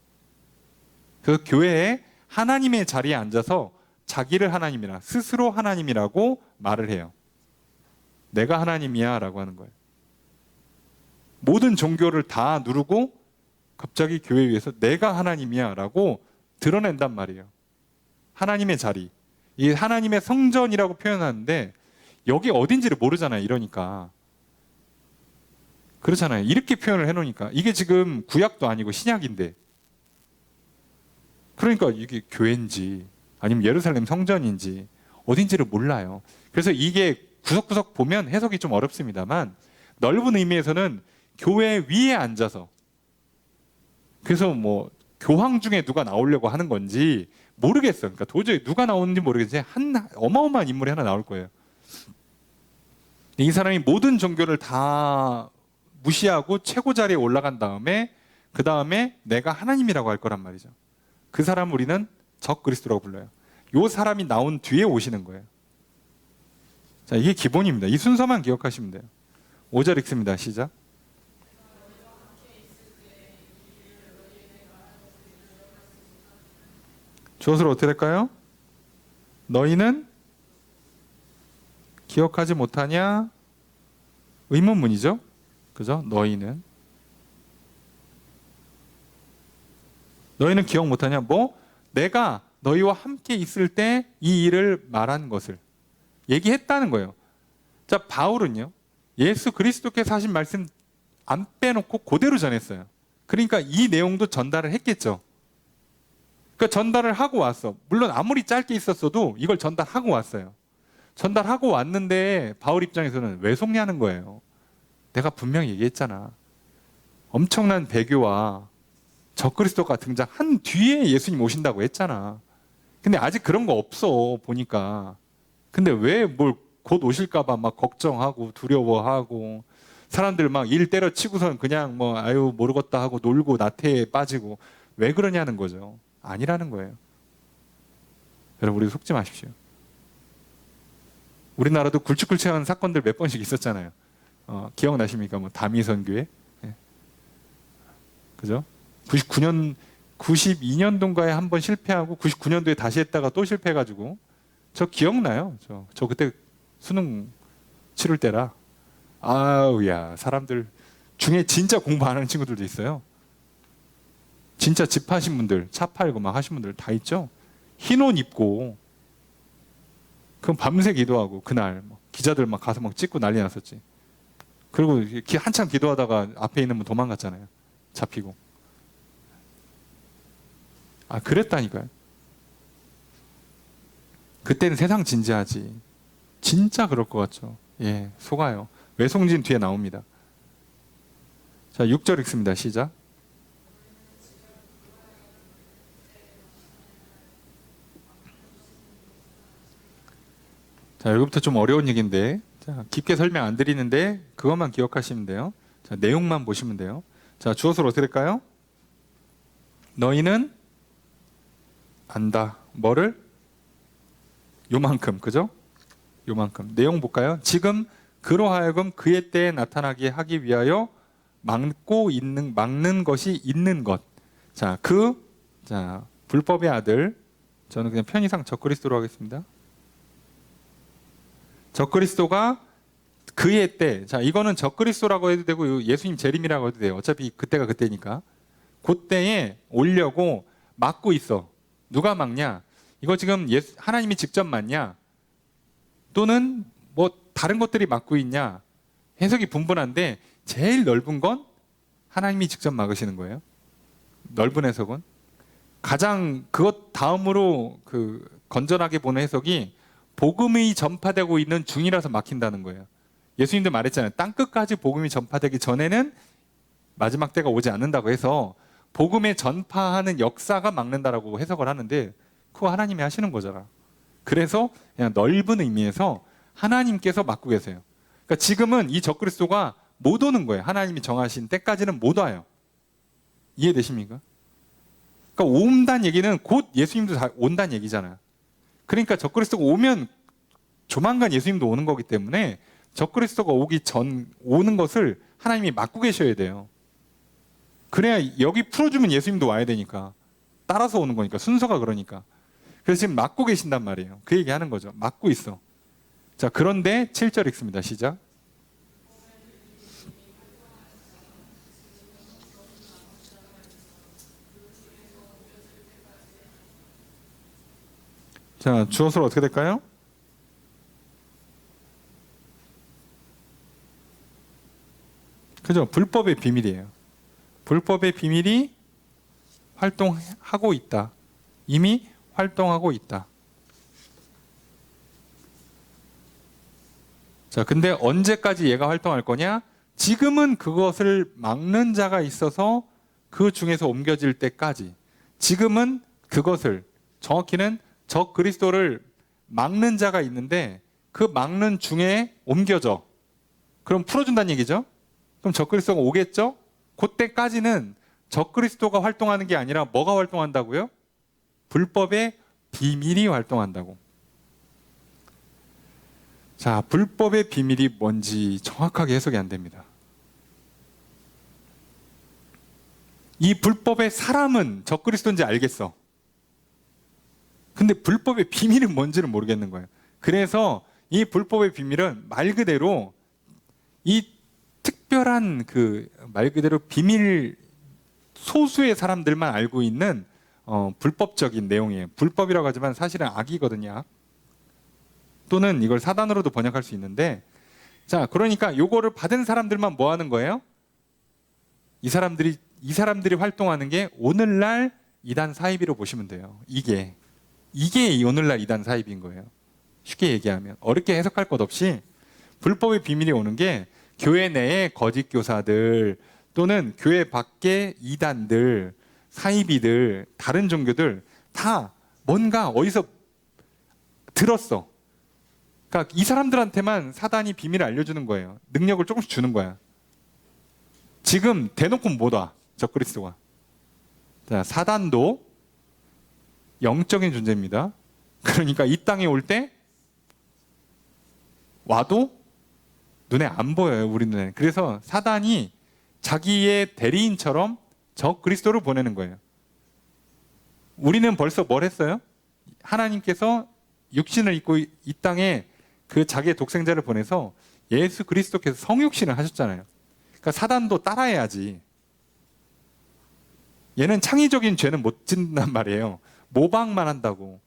그 교회에 하나님의 자리에 앉아서 자기를 하나님이라, 스스로 하나님이라고 말을 해요. 내가 하나님이야 라고 하는 거예요. 모든 종교를 다 누르고 갑자기 교회 위에서 내가 하나님이야 라고 드러낸단 말이에요. 하나님의 자리. 이 하나님의 성전이라고 표현하는데 여기 어딘지를 모르잖아요. 이러니까. 그렇잖아요. 이렇게 표현을 해놓으니까. 이게 지금 구약도 아니고 신약인데. 그러니까 이게 교회인지 아니면 예루살렘 성전인지 어딘지를 몰라요. 그래서 이게 구석구석 보면 해석이 좀 어렵습니다만 넓은 의미에서는 교회 위에 앉아서, 그래서 뭐 교황 중에 누가 나오려고 하는 건지 모르겠어요. 그러니까 도저히 누가 나오는지 모르겠지만 어마어마한 인물이 하나 나올 거예요. 이 사람이 모든 종교를 다 무시하고 최고 자리에 올라간 다음에 그 다음에 내가 하나님이라고 할 거란 말이죠. 그 사람 우리는 적그리스도라고 불러요. 이 사람이 나온 뒤에 오시는 거예요. 자, 이게 기본입니다. 이 순서만 기억하시면 돼요. 5절 읽습니다. 시작. 주어를 어떻게 할까요? 너희는 기억하지 못하냐? 의문문이죠. 그죠? 너희는 기억 못하냐? 내가 너희와 함께 있을 때 이 일을 말한 것을 얘기했다는 거예요. 자, 바울은요, 예수 그리스도께서 하신 말씀 안 빼놓고 그대로 전했어요. 그러니까 이 내용도 전달을 했겠죠. 그러니까 전달을 하고 왔어. 물론 아무리 짧게 있었어도 이걸 전달하고 왔어요. 전달하고 왔는데 바울 입장에서는 왜 속냐는 거예요. 내가 분명히 얘기했잖아. 엄청난 배교와 적그리스도가 등장한 뒤에 예수님 오신다고 했잖아. 근데 아직 그런 거 없어 보니까. 근데 왜 곧 오실까봐 막 걱정하고 두려워하고 사람들 막 일 때려치고선 그냥 아유 모르겠다 하고 놀고 나태에 빠지고 왜 그러냐는 거죠. 아니라는 거예요. 여러분 우리 속지 마십시오. 우리나라도 굵직굵직한 사건들 몇 번씩 있었잖아요. 기억나십니까? 다미선교회, 그죠? 92년도인가에 한 번 실패하고 99년도에 다시 했다가 또 실패해가지고 저 기억나요. 저 그때 수능 치를 때라. 아우야 사람들 중에 진짜 공부 안 하는 친구들도 있어요. 진짜 집 하신 분들, 차 팔고 막 하신 분들 다 있죠. 흰 옷 입고 그럼 밤새 기도하고 그날 기자들 막 가서 막 찍고 난리 났었지. 그리고 한참 기도하다가 앞에 있는 분 도망갔잖아요. 잡히고. 아, 그랬다니까요. 그때는 세상 진지하지. 진짜 그럴 것 같죠. 예, 속아요. 외송진 뒤에 나옵니다. 자, 6절 읽습니다. 시작. 자, 여기부터 좀 어려운 얘기인데, 자, 깊게 설명 안 드리는데 그것만 기억하시면 돼요. 자, 내용만 보시면 돼요. 자, 주어서로 어떻게 될까요? 너희는 안다. 뭐를? 요만큼, 그죠? 요만큼. 내용 볼까요? 지금 그로 하여금 그의 때에 나타나게 하기 위하여 막는 것이 있는 것. 자, 불법의 아들. 저는 그냥 편의상 적그리스도로 하겠습니다. 적그리스도가 그의 때. 자, 이거는 적그리스도라고 해도 되고 예수님 재림이라고 해도 돼요. 어차피 그때가 그때니까. 그때에 오려고 막고 있어. 누가 막냐? 이거 지금 하나님이 직접 막냐? 또는 뭐 다른 것들이 막고 있냐? 해석이 분분한데 제일 넓은 건 하나님이 직접 막으시는 거예요. 넓은 해석은. 가장 그것 다음으로 건전하게 보는 해석이 복음이 전파되고 있는 중이라서 막힌다는 거예요. 예수님도 말했잖아요. 땅끝까지 복음이 전파되기 전에는 마지막 때가 오지 않는다고 해서 복음의 전파하는 역사가 막는다라고 해석을 하는데 그거 하나님이 하시는 거잖아. 그래서 그냥 넓은 의미에서 하나님께서 막고 계세요. 그러니까 지금은 이 적그리스도가 못 오는 거예요. 하나님이 정하신 때까지는 못 와요. 이해되십니까? 그러니까 온다는 얘기는 곧 예수님도 다 온다는 얘기잖아요. 그러니까 적그리스도가 오면 조만간 예수님도 오는 거기 때문에 적그리스도가 오기 전 오는 것을 하나님이 막고 계셔야 돼요. 그래야 여기 풀어주면 예수님도 와야 되니까. 따라서 오는 거니까. 순서가 그러니까. 그래서 지금 막고 계신단 말이에요. 그 얘기하는 거죠. 막고 있어. 자, 그런데 7절 읽습니다. 시작. 자, 주어서로 어떻게 될까요? 그죠? 불법의 비밀이에요. 불법의 비밀이 활동하고 있다. 이미 활동하고 있다. 자, 근데 언제까지 얘가 활동할 거냐? 지금은 그것을 막는 자가 있어서 그 중에서 옮겨질 때까지. 지금은 그것을, 정확히는 적 그리스도를 막는 자가 있는데 그 막는 중에 옮겨져. 그럼 풀어준다는 얘기죠? 그럼 적 그리스도가 오겠죠? 그때까지는 적 그리스도가 활동하는 게 아니라 뭐가 활동한다고요? 불법의 비밀이 활동한다고. 자, 불법의 비밀이 뭔지 정확하게 해석이 안 됩니다. 이 불법의 사람은 적 그리스도인지 알겠어. 근데 불법의 비밀은 뭔지는 모르겠는 거예요. 그래서 이 불법의 비밀은 말 그대로 이 특별한 말 그대로 비밀 소수의 사람들만 알고 있는 불법적인 내용이에요. 불법이라고 하지만 사실은 악이거든요. 또는 이걸 사단으로도 번역할 수 있는데, 자, 그러니까 요거를 받은 사람들만 뭐 하는 거예요? 이 사람들이 활동하는 게 오늘날 이단 사이비로 보시면 돼요. 이게 오늘날 이단 사이비인 거예요. 쉽게 얘기하면 어렵게 해석할 것 없이 불법의 비밀이 오는 게 교회 내에 거짓 교사들 또는 교회 밖에 이단들, 사이비들, 다른 종교들 다 뭔가 어디서 들었어. 그러니까 이 사람들한테만 사단이 비밀을 알려주는 거예요. 능력을 조금씩 주는 거야. 지금 대놓고 못 와. 적그리스도가. 자, 사단도 영적인 존재입니다. 그러니까 이 땅에 올 때 와도 눈에 안 보여요. 우리 눈에. 그래서 사단이 자기의 대리인처럼 적그리스도를 보내는 거예요. 우리는 벌써 뭘 했어요? 하나님께서 육신을 입고 이 땅에 자기의 독생자를 보내서 예수 그리스도께서 성육신을 하셨잖아요. 그러니까 사단도 따라해야지. 얘는 창의적인 죄는 못 짓는단 말이에요. 모방만 한다고.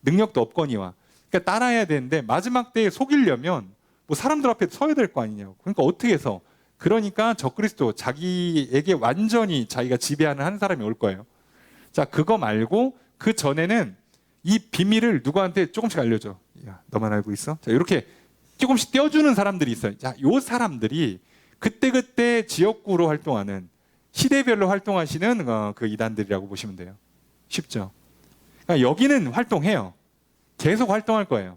능력도 없거니와. 그러니까 따라해야 되는데 마지막 때에 속이려면 뭐 사람들 앞에 서야 될 거 아니냐고. 그러니까 어떻게 해서? 그러니까 적그리스도, 자기에게 완전히 자기가 지배하는 한 사람이 올 거예요. 자, 그거 말고 그 전에는 이 비밀을 누구한테 조금씩 알려줘. 야, 너만 알고 있어? 자, 이렇게 조금씩 띄워주는 사람들이 있어요. 자, 요 사람들이 그때그때 지역구로 활동하는, 시대별로 활동하시는 그 이단들이라고 보시면 돼요. 쉽죠? 그러니까 여기는 활동해요. 계속 활동할 거예요.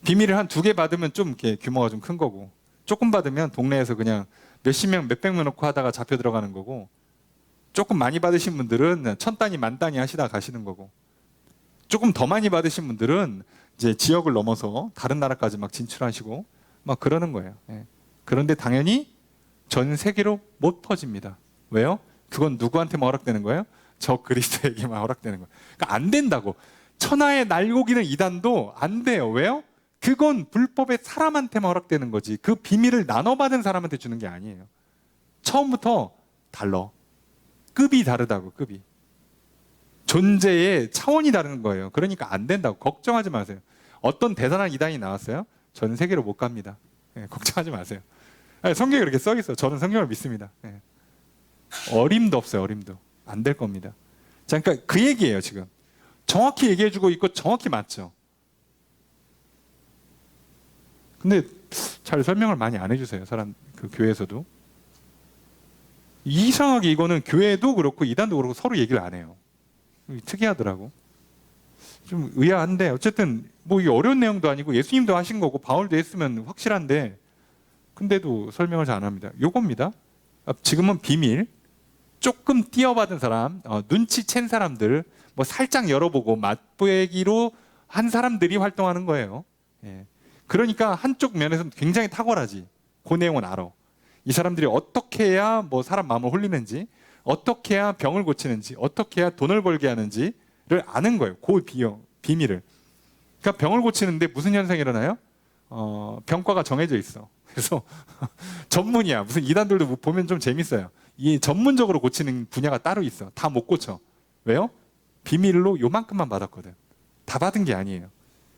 비밀을 한 2개 받으면 좀 이렇게 규모가 좀 큰 거고, 조금 받으면 동네에서 그냥 몇십 명, 몇백 명 놓고 하다가 잡혀 들어가는 거고, 조금 많이 받으신 분들은 1000단위, 10,000단위 하시다 가시는 거고, 조금 더 많이 받으신 분들은 이제 지역을 넘어서 다른 나라까지 막 진출하시고 막 그러는 거예요. 예. 그런데 당연히 전 세계로 못 퍼집니다. 왜요? 그건 누구한테만 허락되는 거예요? 저 그리스도에게만 허락되는 거예요. 그러니까 안 된다고. 천하의 날고기는 이단도 안 돼요. 왜요? 그건 불법의 사람한테만 허락되는 거지. 그 비밀을 나눠받은 사람한테 주는 게 아니에요. 처음부터 달라. 급이 다르다고, 급이. 존재의 차원이 다른 거예요. 그러니까 안 된다고. 걱정하지 마세요. 어떤 대단한 이단이 나왔어요? 전 세계로 못 갑니다. 예, 걱정하지 마세요. 아니, 성경에 그렇게 써 있어요. 저는 성경을 믿습니다. 예. 어림도 없어요. 어림도. 안 될 겁니다. 자, 그러니까 그 얘기예요. 지금. 정확히 얘기해주고 있고 정확히 맞죠. 근데 잘 설명을 많이 안 해주세요. 사람, 그 교회에서도. 이상하게 이거는 교회도 그렇고 이단도 그렇고 서로 얘기를 안 해요. 특이하더라고. 좀 의아한데 어쨌든 뭐 이게 어려운 내용도 아니고 예수님도 하신 거고 바울도 했으면 확실한데 근데도 설명을 잘 안 합니다. 요겁니다. 지금은 비밀. 조금 띄어받은 사람, 눈치챈 사람들, 뭐 살짝 열어보고 맛보기로 한 사람들이 활동하는 거예요. 예. 그러니까 한쪽 면에서는 굉장히 탁월하지. 그 내용은 알아. 이 사람들이 어떻게 해야 뭐 사람 마음을 홀리는지, 어떻게 해야 병을 고치는지, 어떻게 해야 돈을 벌게 하는지를 아는 거예요. 그 비밀을. 그러니까 병을 고치는데 무슨 현상이 일어나요? 병과가 정해져 있어. 그래서 전문이야. 무슨 이단들도 보면 좀 재밌어요. 이 전문적으로 고치는 분야가 따로 있어. 다 못 고쳐. 왜요? 비밀로 요만큼만 받았거든. 다 받은 게 아니에요.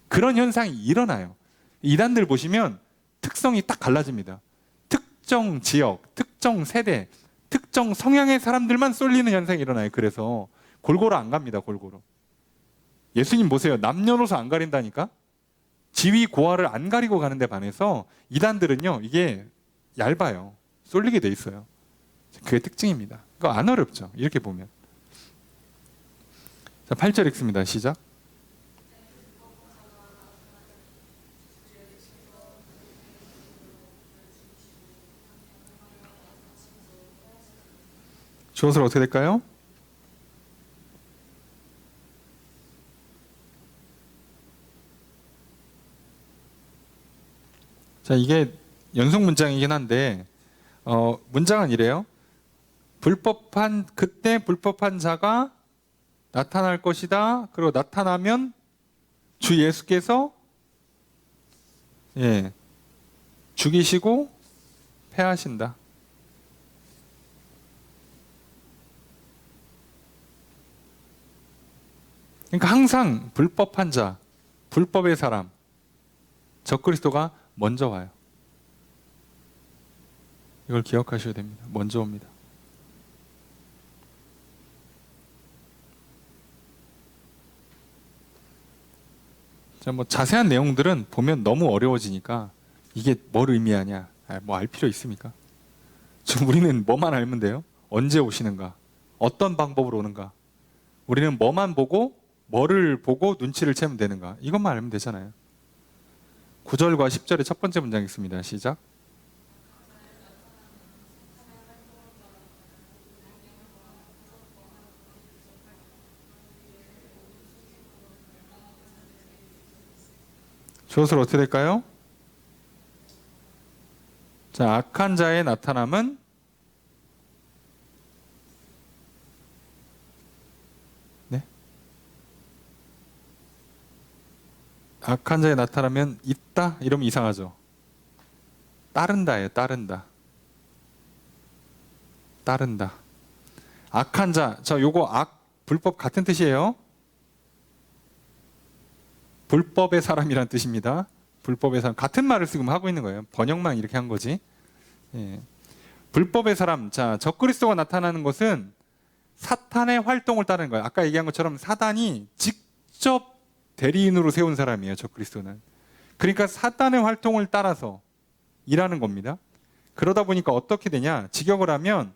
그런 현상이 일어나요. 이단들 보시면 특성이 딱 갈라집니다. 특정 지역, 특정 세대, 특정 성향의 사람들만 쏠리는 현상이 일어나요. 그래서 골고루 안 갑니다. 골고루. 예수님 보세요. 남녀노소 안 가린다니까? 지위 고하를 안 가리고 가는데 반해서 이단들은요. 이게 얇아요. 쏠리게 돼 있어요. 그게 특징입니다. 그거 안 어렵죠. 이렇게 보면. 자, 8절 읽습니다. 시작. 주어서 어떻게 될까요? 자, 이게 연속 문장이긴 한데 문장은 이래요. 그때 불법한 자가 나타날 것이다. 그리고 나타나면 주 예수께서 죽이시고 패하신다. 그러니까 항상 불법한 자, 불법의 사람, 적그리스도가 먼저 와요. 이걸 기억하셔야 됩니다. 먼저 옵니다. 자, 뭐 자세한 내용들은 보면 너무 어려워지니까 이게 뭘 의미하냐, 뭐 알 필요 있습니까? 지금 우리는 뭐만 알면 돼요? 언제 오시는가? 어떤 방법으로 오는가? 우리는 뭐만 보고 뭐를 보고 눈치를 채면 되는가? 이것만 알면 되잖아요. 9절과 10절의 첫 번째 문장 읽습니다. 시작. 주어서 어떻게 될까요? 자, 악한 자의 나타남은 악한 자의 나타나면 있다? 이러면 이상하죠. 따른다예요. 따른다. 따른다. 악한 자. 요거 불법 같은 뜻이에요. 불법의 사람이란 뜻입니다. 불법의 사람. 같은 말을 지금 하고 있는 거예요. 번역만 이렇게 한 거지. 예. 불법의 사람. 적그리스도가 나타나는 것은 사탄의 활동을 따르는 거예요. 아까 얘기한 것처럼 사단이 직접 대리인으로 세운 사람이에요. 적그리스도는. 그러니까 사탄의 활동을 따라서 일하는 겁니다. 그러다 보니까 어떻게 되냐? 직역을 하면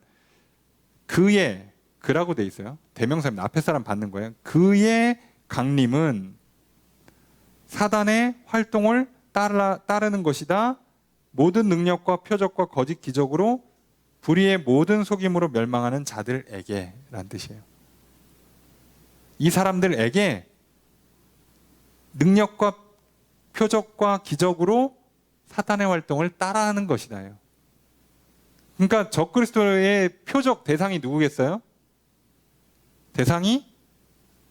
그라고 돼 있어요. 대명사입니다. 앞에 사람 받는 거예요. 그의 강림은 사단의 활동을 따르는 것이다. 모든 능력과 표적과 거짓 기적으로 불의의 모든 속임으로 멸망하는 자들에게 라는 뜻이에요. 이 사람들에게 능력과 표적과 기적으로 사탄의 활동을 따라하는 것이다요. 그러니까 적그리스도의 표적 대상이 누구겠어요? 대상이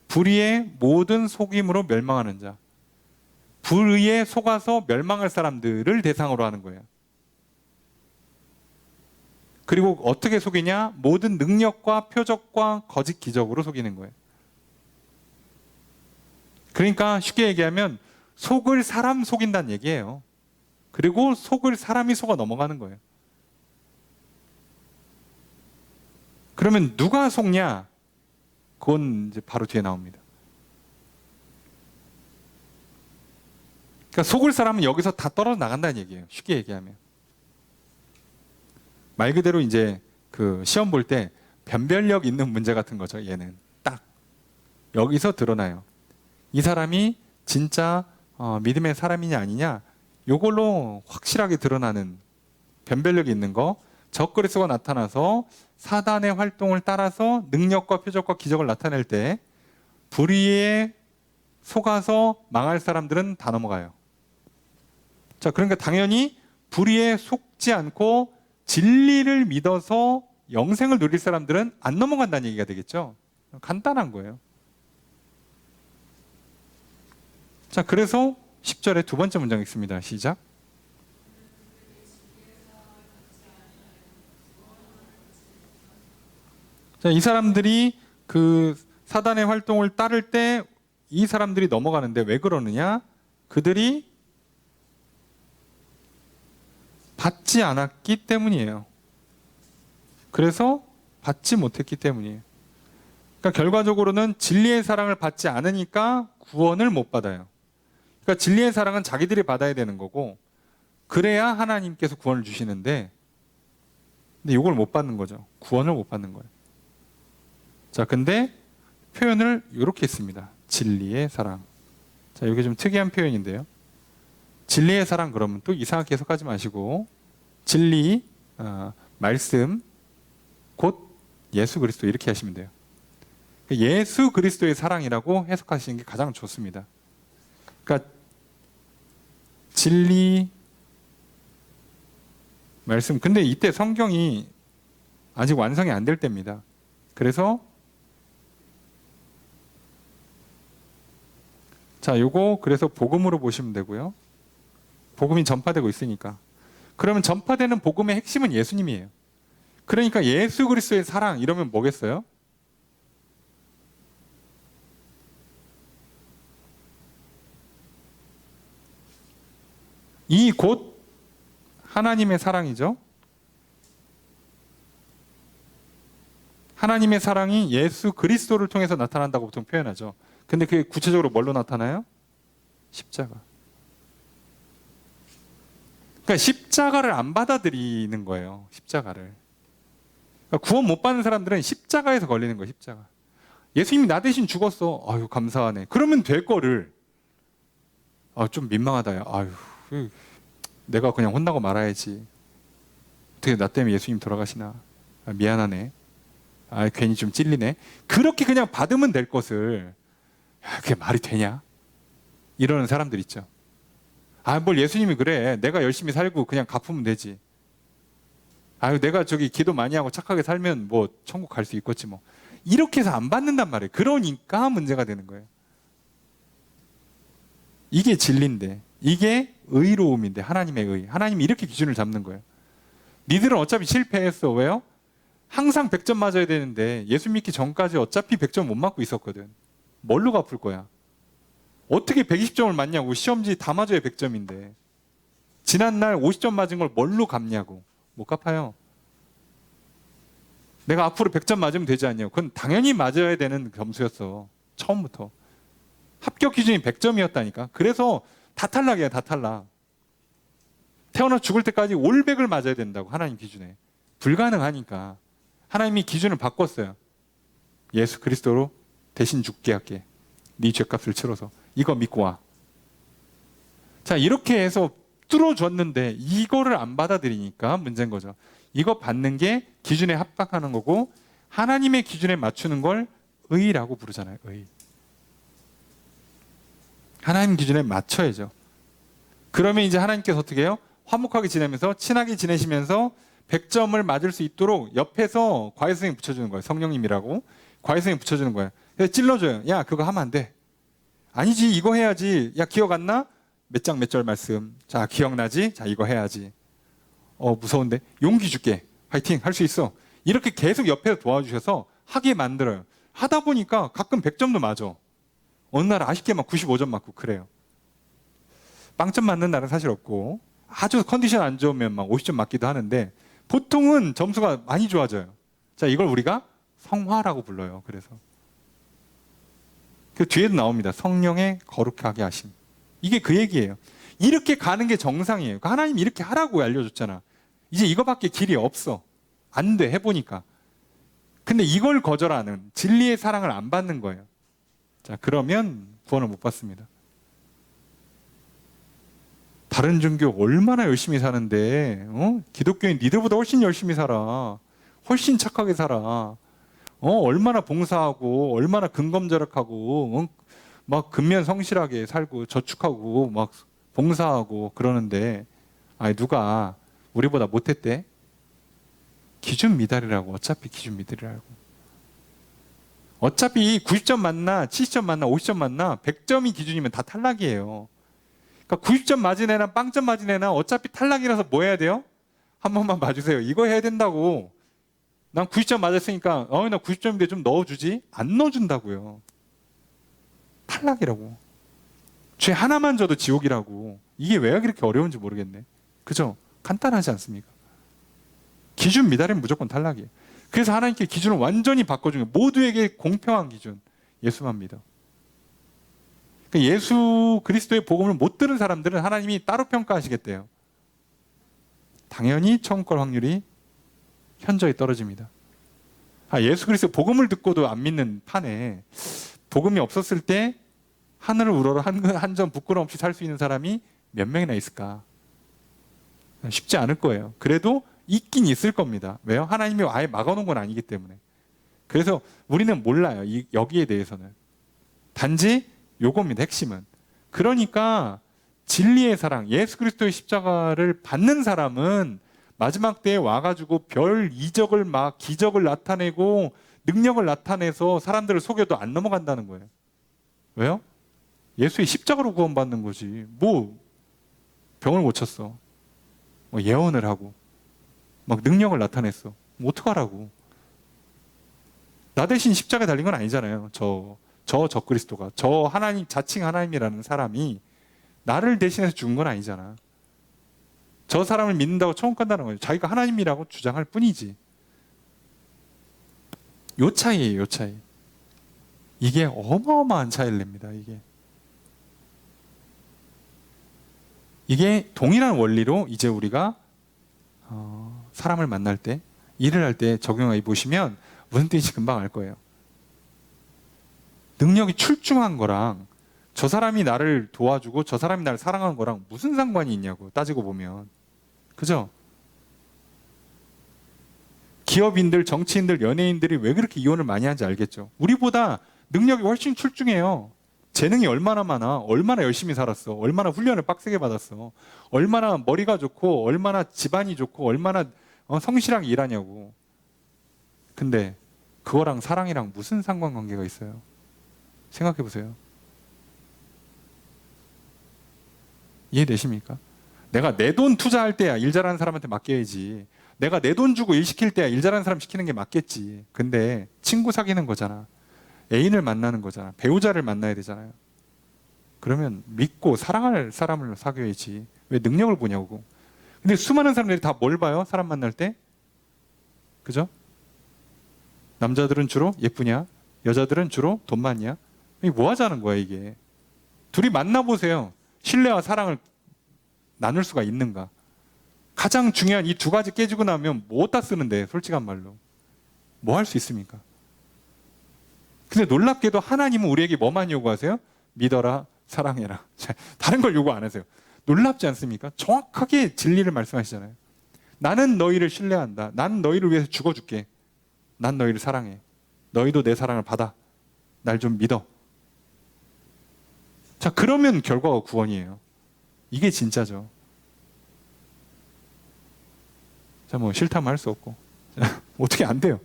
불의의 모든 속임으로 멸망하는 자. 불의에 속아서 멸망할 사람들을 대상으로 하는 거예요. 그리고 어떻게 속이냐? 모든 능력과 표적과 거짓 기적으로 속이는 거예요. 그러니까 쉽게 얘기하면 속을 사람 속인다는 얘기예요. 그리고 속을 사람이 속아 넘어가는 거예요. 그러면 누가 속냐? 그건 이제 바로 뒤에 나옵니다. 그러니까 속을 사람은 여기서 다 떨어져 나간다는 얘기예요. 쉽게 얘기하면. 말 그대로 이제 그 시험 볼 때 변별력 있는 문제 같은 거죠. 얘는 딱 여기서 드러나요. 이 사람이 진짜 믿음의 사람이냐 아니냐 요걸로 확실하게 드러나는 변별력이 있는 거. 적그리스도가 나타나서 사단의 활동을 따라서 능력과 표적과 기적을 나타낼 때 불의에 속아서 망할 사람들은 다 넘어가요. 그러니까 당연히 불의에 속지 않고 진리를 믿어서 영생을 누릴 사람들은 안 넘어간다는 얘기가 되겠죠. 간단한 거예요. 그래서 10절에 두 번째 문장 읽습니다. 시작. 이 사람들이 그 사단의 활동을 따를 때 이 사람들이 넘어가는데 왜 그러느냐? 그들이 받지 않았기 때문이에요. 그래서 받지 못했기 때문이에요. 그러니까 결과적으로는 진리의 사랑을 받지 않으니까 구원을 못 받아요. 그러니까 진리의 사랑은 자기들이 받아야 되는 거고 그래야 하나님께서 구원을 주시는데 근데 이걸 못 받는 거죠. 구원을 못 받는 거예요. 근데 표현을 이렇게 했습니다. 진리의 사랑. 이게 좀 특이한 표현인데요. 진리의 사랑 그러면 또 이상하게 해석하지 마시고 진리, 말씀, 곧 예수 그리스도 이렇게 하시면 돼요. 예수 그리스도의 사랑이라고 해석하시는 게 가장 좋습니다. 그러니까 진리, 말씀. 근데 이때 성경이 아직 완성이 안 될 때입니다. 그래서 요거 그래서 복음으로 보시면 되고요. 복음이 전파되고 있으니까. 그러면 전파되는 복음의 핵심은 예수님이에요. 그러니까 예수 그리스도의 사랑 이러면 뭐겠어요? 이 곧 하나님의 사랑이죠. 하나님의 사랑이 예수 그리스도를 통해서 나타난다고 보통 표현하죠. 근데 그게 구체적으로 뭘로 나타나요? 십자가. 그러니까 십자가를 안 받아들이는 거예요. 십자가를. 그러니까 구원 못 받는 사람들은 십자가에서 걸리는 거예요. 십자가. 예수님이 나 대신 죽었어. 아유 감사하네. 그러면 될 거를 좀 민망하다. 아유 내가 그냥 혼나고 말아야지. 어떻게 나 때문에 예수님 돌아가시나. 미안하네. 괜히 좀 찔리네. 그렇게 그냥 받으면 될 것을 그게 말이 되냐? 이러는 사람들 있죠. 뭘 예수님이 그래. 내가 열심히 살고 그냥 갚으면 되지. 내가 기도 많이 하고 착하게 살면 뭐 천국 갈 수 있겠지 뭐. 이렇게 해서 안 받는단 말이에요. 그러니까 문제가 되는 거예요. 이게 진리인데, 이게 의로움인데, 하나님의 의. 하나님이 이렇게 기준을 잡는 거예요. 니들은 어차피 실패했어. 왜요? 항상 100점 맞아야 되는데 예수 믿기 전까지 어차피 100점 못 맞고 있었거든. 뭘로 갚을 거야? 어떻게 120점을 맞냐고. 시험지 다 맞아야 100점인데. 지난날 50점 맞은 걸 뭘로 갚냐고. 못 갚아요. 내가 앞으로 100점 맞으면 되지 않냐고. 그건 당연히 맞아야 되는 점수였어. 처음부터. 합격 기준이 100점이었다니까. 그래서 다 탈락이야, 다 탈락. 태어나 죽을 때까지 올 100을 맞아야 된다고, 하나님 기준에. 불가능하니까. 하나님이 기준을 바꿨어요. 예수 그리스도로 대신 죽게 할게. 네 죄값을 치러서. 이거 믿고 와. 자, 이렇게 해서 뚫어줬는데 이거를 안 받아들이니까 문제인 거죠. 이거 받는 게 기준에 합당하는 거고, 하나님의 기준에 맞추는 걸 의라고 부르잖아요. 의. 하나님 기준에 맞춰야죠. 그러면 이제 하나님께서 어떻게 해요? 화목하게 지내면서 친하게 지내시면서 100점을 맞을 수 있도록 옆에서 과외선생님 붙여주는 거예요. 성령님이라고 과외선생님 붙여주는 거예요. 그래서 찔러줘요. 야, 그거 하면 안 돼. 아니지, 이거 해야지. 야, 기억 안 나? 몇 장 몇 절 말씀. 자, 기억나지? 자, 이거 해야지. 무서운데? 용기 줄게. 화이팅! 할 수 있어. 이렇게 계속 옆에서 도와주셔서 하게 만들어요. 하다 보니까 가끔 100점도 맞아. 어느 날 아쉽게 막 95점 맞고 그래요. 빵점 맞는 날은 사실 없고, 아주 컨디션 안 좋으면 막 50점 맞기도 하는데, 보통은 점수가 많이 좋아져요. 자, 이걸 우리가 성화라고 불러요. 그래서 그 뒤에도 나옵니다. 성령의 거룩하게 하심. 이게 그 얘기예요. 이렇게 가는 게 정상이에요. 하나님이 이렇게 하라고 알려줬잖아. 이제 이거밖에 길이 없어. 안 돼, 해보니까. 근데 이걸 거절하는, 진리의 사랑을 안 받는 거예요. 자, 그러면 구원을 못 받습니다. 다른 종교 얼마나 열심히 사는데, 기독교인 니들보다 훨씬 열심히 살아. 훨씬 착하게 살아. 얼마나 봉사하고, 얼마나 근검절약하고, 막 근면 성실하게 살고, 저축하고, 막 봉사하고 그러는데, 아니, 누가 우리보다 못했대? 기준 미달이라고. 어차피 기준 미달이라고. 어차피 90점 맞나, 70점 맞나, 50점 맞나, 100점이 기준이면 다 탈락이에요. 그러니까 90점 맞은 애나 빵점 맞은 애나 어차피 탈락이라서 뭐 해야 돼요? 한 번만 봐주세요. 이거 해야 된다고. 난 90점 맞았으니까 나 90점인데 좀 넣어주지? 안 넣어준다고요. 탈락이라고. 죄 하나만 져도 지옥이라고. 이게 왜 그렇게 어려운지 모르겠네. 그죠? 간단하지 않습니까? 기준 미달이면 무조건 탈락이에요. 그래서 하나님께 기준을 완전히 바꿔준 거예요. 모두에게 공평한 기준. 예수만 믿어. 그러니까 예수 그리스도의 복음을 못 들은 사람들은 하나님이 따로 평가하시겠대요. 당연히 천국 갈 확률이 현저히 떨어집니다. 예수 그리스도 복음을 듣고도 안 믿는 판에, 복음이 없었을 때 하늘을 우러러 한 점 부끄럼 없이 살 수 있는 사람이 몇 명이나 있을까? 쉽지 않을 거예요. 그래도 있긴 있을 겁니다. 왜요? 하나님이 아예 막아놓은 건 아니기 때문에. 그래서 우리는 몰라요. 여기에 대해서는. 단지 요겁니다. 핵심은. 그러니까 진리의 사랑, 예수 그리스도의 십자가를 받는 사람은 마지막 때에 와가지고 별 이적을 막 기적을 나타내고 능력을 나타내서 사람들을 속여도 안 넘어간다는 거예요. 왜요? 예수의 십자가로 구원받는 거지. 뭐 병을 고쳤어. 뭐 예언을 하고 막 능력을 나타냈어. 뭐 어떡하라고. 나 대신 십자가에 달린 건 아니잖아요. 저 그리스도가. 저 하나님, 자칭 하나님이라는 사람이 나를 대신해서 죽은 건 아니잖아. 저 사람을 믿는다고 천국 간다는 거예요. 자기가 하나님이라고 주장할 뿐이지. 요 차이예요, 요 차이. 이게 어마어마한 차이를 냅니다, 이게 동일한 원리로 이제 우리가 사람을 만날 때, 일을 할 때 적용해 보시면 무슨 뜻인지 금방 알 거예요. 능력이 출중한 거랑 저 사람이 나를 도와주고 저 사람이 나를 사랑하는 거랑 무슨 상관이 있냐고 따지고 보면. 그죠? 기업인들, 정치인들, 연예인들이 왜 그렇게 이혼을 많이 하는지 알겠죠? 우리보다 능력이 훨씬 출중해요. 재능이 얼마나 많아, 얼마나 열심히 살았어, 얼마나 훈련을 빡세게 받았어, 얼마나 머리가 좋고, 얼마나 집안이 좋고, 얼마나 성실하게 일하냐고. 근데 그거랑 사랑이랑 무슨 상관관계가 있어요? 생각해 보세요. 이해되십니까? 내가 내 돈 투자할 때야 일 잘하는 사람한테 맡겨야지. 내가 내 돈 주고 일 시킬 때야 일 잘하는 사람 시키는 게 맞겠지. 근데 친구 사귀는 거잖아. 애인을 만나는 거잖아. 배우자를 만나야 되잖아요. 그러면 믿고 사랑할 사람을 사귀어야지. 왜 능력을 보냐고. 근데 수많은 사람들이 다 뭘 봐요? 사람 만날 때? 그죠? 남자들은 주로 예쁘냐? 여자들은 주로 돈 많냐? 이게 뭐 하자는 거야 이게. 둘이 만나보세요. 신뢰와 사랑을 나눌 수가 있는가? 가장 중요한 이 두 가지 깨지고 나면 뭐 어디다 쓰는데 솔직한 말로. 뭐 할 수 있습니까? 근데 놀랍게도 하나님은 우리에게 뭐만 요구하세요? 믿어라, 사랑해라. 다른 걸 요구 안 하세요. 놀랍지 않습니까? 정확하게 진리를 말씀하시잖아요. 나는 너희를 신뢰한다. 나는 너희를 위해서 죽어줄게. 난 너희를 사랑해. 너희도 내 사랑을 받아. 날 좀 믿어. 자, 그러면 결과가 구원이에요. 이게 진짜죠. 자, 뭐 싫다면 할 수 없고. 자, 어떻게 안 돼요?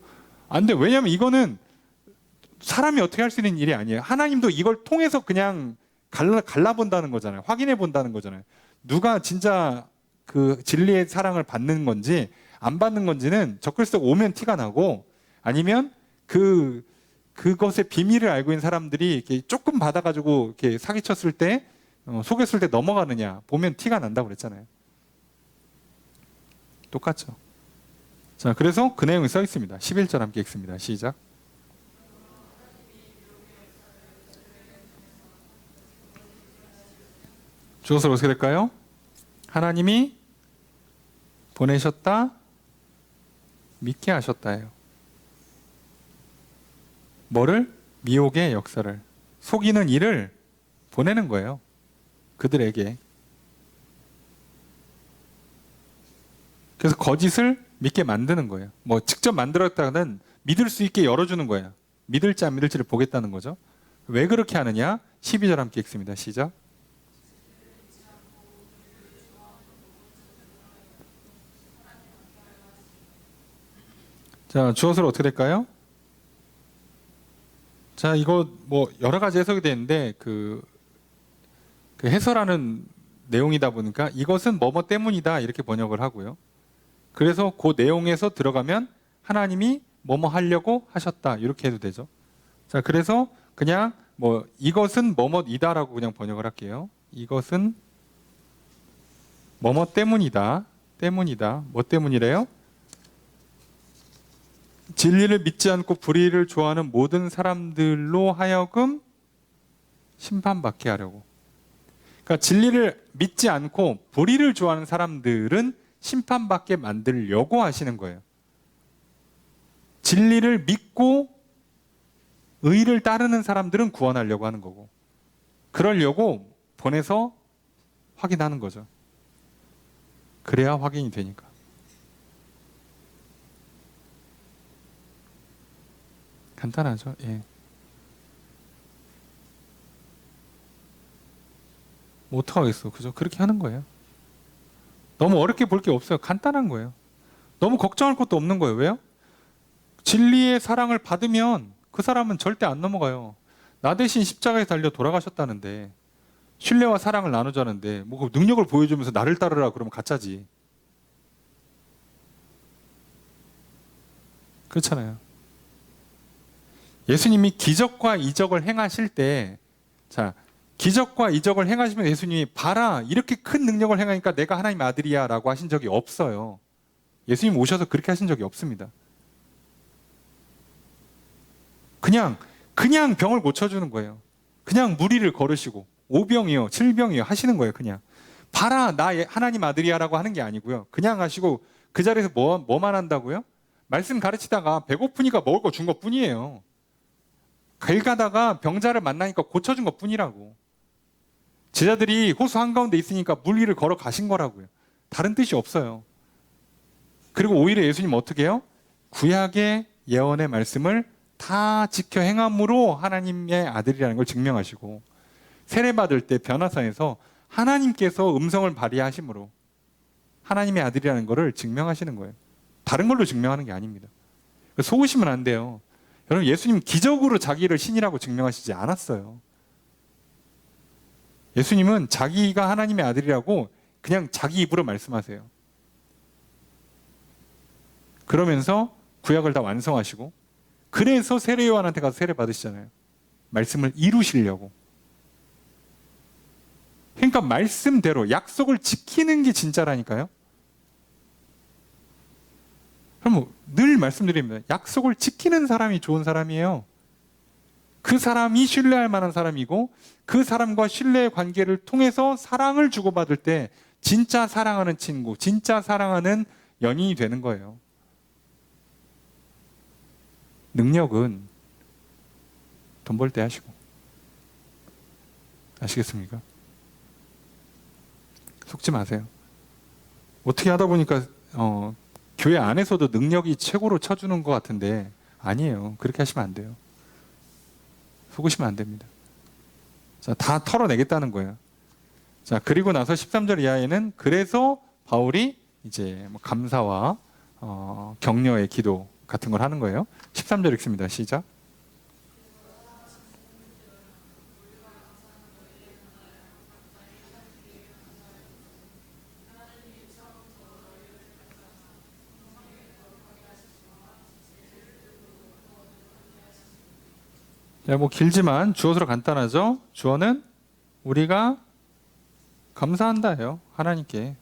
안 돼요. 왜냐하면 이거는 사람이 어떻게 할 수 있는 일이 아니에요. 하나님도 이걸 통해서 그냥 갈라본다는 거잖아요. 확인해 본다는 거잖아요. 누가 진짜 그 진리의 사랑을 받는 건지 안 받는 건지는 적글썩 오면 티가 나고, 아니면 그것의 비밀을 알고 있는 사람들이 이렇게 조금 받아가지고 이렇게 사기쳤을 때, 속였을 때 넘어가느냐 보면 티가 난다고 그랬잖아요. 똑같죠. 자, 그래서 그 내용이 써 있습니다. 11절 함께 읽습니다. 시작. 주어서 어떻게 될까요? 하나님이 보내셨다, 믿게 하셨다예요. 뭐를? 미혹의 역사를, 속이는 일을 보내는 거예요. 그들에게. 그래서 거짓을 믿게 만드는 거예요. 뭐 직접 만들었다는 믿을 수 있게 열어주는 거예요. 믿을지 안 믿을지를 보겠다는 거죠. 왜 그렇게 하느냐? 12절 함께 읽습니다. 시작. 자, 주어서로 어떻게 될까요? 자, 이거 뭐 여러 가지 해석이 되는데 그 해설하는 내용이다 보니까 이것은 뭐뭐 때문이다 이렇게 번역을 하고요. 그래서 그 내용에서 들어가면 하나님이 뭐뭐 하려고 하셨다 이렇게 해도 되죠. 자, 그래서 그냥 뭐 이것은 뭐뭐이다라고 그냥 번역을 할게요. 이것은 뭐뭐 때문이다. 뭐 때문이래요? 진리를 믿지 않고 불의를 좋아하는 모든 사람들로 하여금 심판받게 하려고. 그러니까 진리를 믿지 않고 불의를 좋아하는 사람들은 심판받게 만들려고 하시는 거예요. 진리를 믿고 의를 따르는 사람들은 구원하려고 하는 거고, 그러려고 보내서 확인하는 거죠. 그래야 확인이 되니까. 간단하죠. 예. 뭐 어떡하겠어. 그죠? 그렇게 하는 거예요. 너무 어렵게 볼 게 없어요. 간단한 거예요. 너무 걱정할 것도 없는 거예요. 왜요? 진리의 사랑을 받으면 그 사람은 절대 안 넘어가요. 나 대신 십자가에 달려 돌아가셨다는데, 신뢰와 사랑을 나누자는데 뭐 그 능력을 보여주면서 나를 따르라 그러면 가짜지. 그렇잖아요. 예수님이 기적과 이적을 행하실 때, 자, 기적과 이적을 행하시면 예수님이 봐라, 이렇게 큰 능력을 행하니까 내가 하나님의 아들이야 라고 하신 적이 없어요. 예수님 오셔서 그렇게 하신 적이 없습니다. 그냥 병을 고쳐주는 거예요. 그냥 무리를 걸으시고 5병이요 7병이요 하시는 거예요. 그냥 봐라, 나 하나님 아들이야 라고 하는 게 아니고요. 그냥 하시고 그 자리에서 뭐만 한다고요? 말씀 가르치다가 배고프니까 먹을 거 준 것 뿐이에요. 길 가다가 병자를 만나니까 고쳐준 것 뿐이라고. 제자들이 호수 한가운데 있으니까 물 위를 걸어 가신 거라고요. 다른 뜻이 없어요. 그리고 오히려 예수님 어떻게 해요? 구약의 예언의 말씀을 다 지켜 행함으로 하나님의 아들이라는 걸 증명하시고, 세례받을 때 변화산에서 하나님께서 음성을 발휘하심으로 하나님의 아들이라는 것을 증명하시는 거예요. 다른 걸로 증명하는 게 아닙니다. 속으시면 안 돼요. 여러분, 예수님 기적으로 자기를 신이라고 증명하시지 않았어요. 예수님은 자기가 하나님의 아들이라고 그냥 자기 입으로 말씀하세요. 그러면서 구약을 다 완성하시고, 그래서 세례 요한한테 가서 세례 받으시잖아요. 말씀을 이루시려고. 그러니까 말씀대로 약속을 지키는 게 진짜라니까요. 그럼 늘 말씀드립니다. 약속을 지키는 사람이 좋은 사람이에요. 그 사람이 신뢰할 만한 사람이고, 그 사람과 신뢰의 관계를 통해서 사랑을 주고받을 때 진짜 사랑하는 친구, 진짜 사랑하는 연인이 되는 거예요. 능력은 돈 벌 때 하시고. 아시겠습니까? 속지 마세요. 어떻게 하다 보니까 교회 안에서도 능력이 최고로 쳐주는 것 같은데 아니에요. 그렇게 하시면 안 돼요. 속으시면 안 됩니다. 자, 다 털어내겠다는 거예요. 자, 그리고 나서 13절 이하에는 그래서 바울이 이제 뭐 감사와 격려의 기도 같은 걸 하는 거예요. 13절 읽습니다. 시작. 자, 뭐 길지만 주어서로 간단하죠. 주어는 우리가 감사한다예요. 하나님께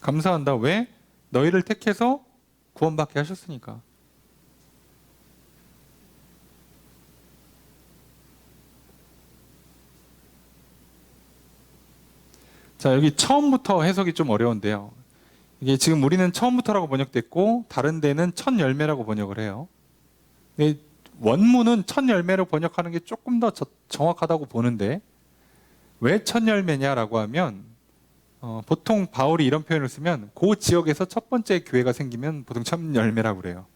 감사한다. 왜? 너희를 택해서 구원받게 하셨으니까. 자, 여기 처음부터 해석이 좀 어려운데요. 이게 지금 우리는 처음부터라고 번역됐고 다른 데는 첫 열매라고 번역을 해요. 근데 원문은 첫 열매로 번역하는 게 조금 더 정확하다고 보는데, 왜 첫 열매냐라고 하면 보통 바울이 이런 표현을 쓰면 그 지역에서 첫 번째 교회가 생기면 보통 첫 열매라고 그래요.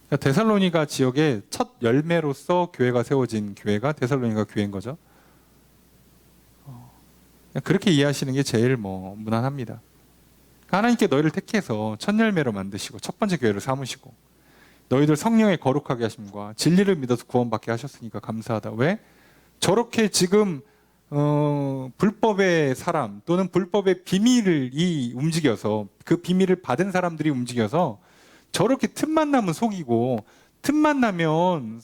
그러니까 데살로니가 지역에 첫 열매로서 교회가 세워진 교회가 데살로니가 교회인 거죠. 그렇게 이해하시는 게 제일 무난합니다. 하나님께 너희를 택해서 첫 열매로 만드시고 첫 번째 교회를 삼으시고 너희들 성령의 거룩하게 하심과 진리를 믿어서 구원받게 하셨으니까 감사하다. 왜? 저렇게 지금 불법의 사람 또는 불법의 비밀이 움직여서 그 비밀을 받은 사람들이 움직여서 저렇게 틈만 나면 속이고 틈만 나면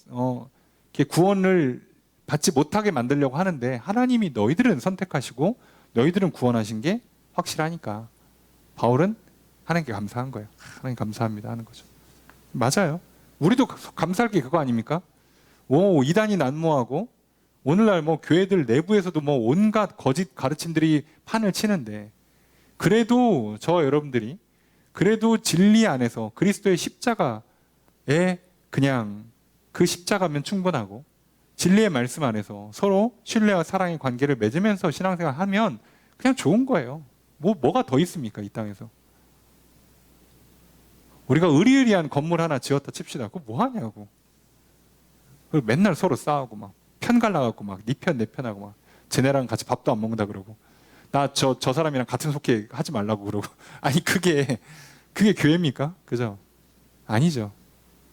이렇게 구원을 받지 못하게 만들려고 하는데, 하나님이 너희들은 선택하시고 너희들은 구원하신 게 확실하니까 바울은 하나님께 감사한 거예요. 하나님 감사합니다 하는 거죠. 맞아요. 우리도 감사할 게 그거 아닙니까? 이단이 난무하고 오늘날 교회들 내부에서도 온갖 거짓 가르침들이 판을 치는데, 그래도 저와 여러분들이 그래도 진리 안에서 그리스도의 십자가에 그냥 그 십자가면 충분하고 진리의 말씀 안에서 서로 신뢰와 사랑의 관계를 맺으면서 신앙생활 하면 그냥 좋은 거예요. 뭐가 더 있습니까? 이 땅에서. 우리가 의리의리한 건물 하나 지었다 칩시다. 그거 뭐 하냐고. 그리고 맨날 서로 싸우고 막 편 갈라갖고 막 네 편 내 편하고 막 쟤네랑 같이 밥도 안 먹는다 그러고 나 저 사람이랑 같은 속해 하지 말라고 그러고. 아니 그게 교회입니까? 그죠? 아니죠.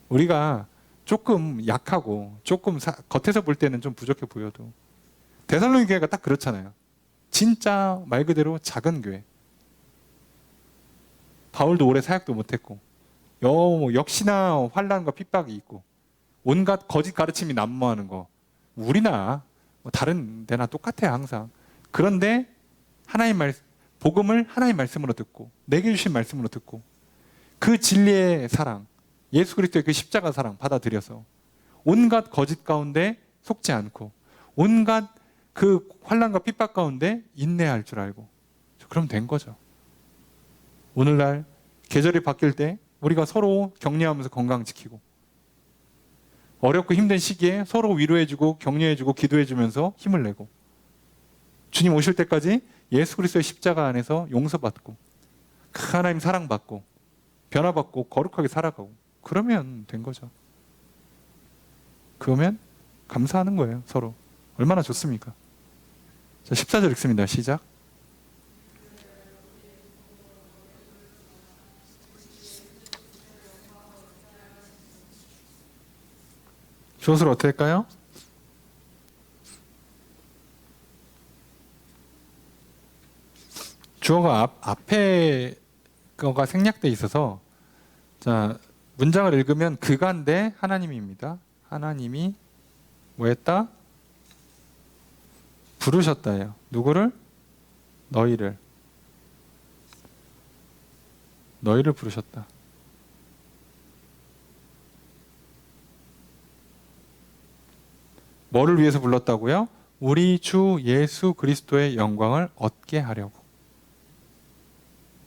우리가 조금 약하고 조금 겉에서 볼 때는 좀 부족해 보여도 데살로니 교회가 딱 그렇잖아요. 진짜 말 그대로 작은 교회. 바울도 오래 사역도 못했고 역시나 환난과 핍박이 있고 온갖 거짓 가르침이 난무하는 거 우리나 다른 데나 똑같아요 항상. 그런데 복음을 하나님 말씀으로 듣고 내게 주신 말씀으로 듣고 그 진리의 사랑, 예수 그리스도의 그 십자가 사랑 받아들여서 온갖 거짓 가운데 속지 않고 온갖 그 환난과 핍박 가운데 인내할 줄 알고 그럼 된 거죠. 오늘날 계절이 바뀔 때 우리가 서로 격려하면서 건강 지키고 어렵고 힘든 시기에 서로 위로해주고 격려해주고 기도해주면서 힘을 내고 주님 오실 때까지 예수 그리스도의 십자가 안에서 용서받고 하나님 사랑받고 변화받고 거룩하게 살아가고 그러면 된 거죠. 그러면 감사하는 거예요. 서로. 얼마나 좋습니까? 자, 14절 읽습니다. 시작. 주어를 어떻게 할까요? 주어가 앞에 거가 생략돼 있어서 자 문장을 읽으면 그간데 하나님입니다. 하나님이 뭐 했다? 부르셨다예요. 누구를? 너희를 부르셨다. 뭐를 위해서 불렀다고요? 우리 주 예수 그리스도의 영광을 얻게 하려고.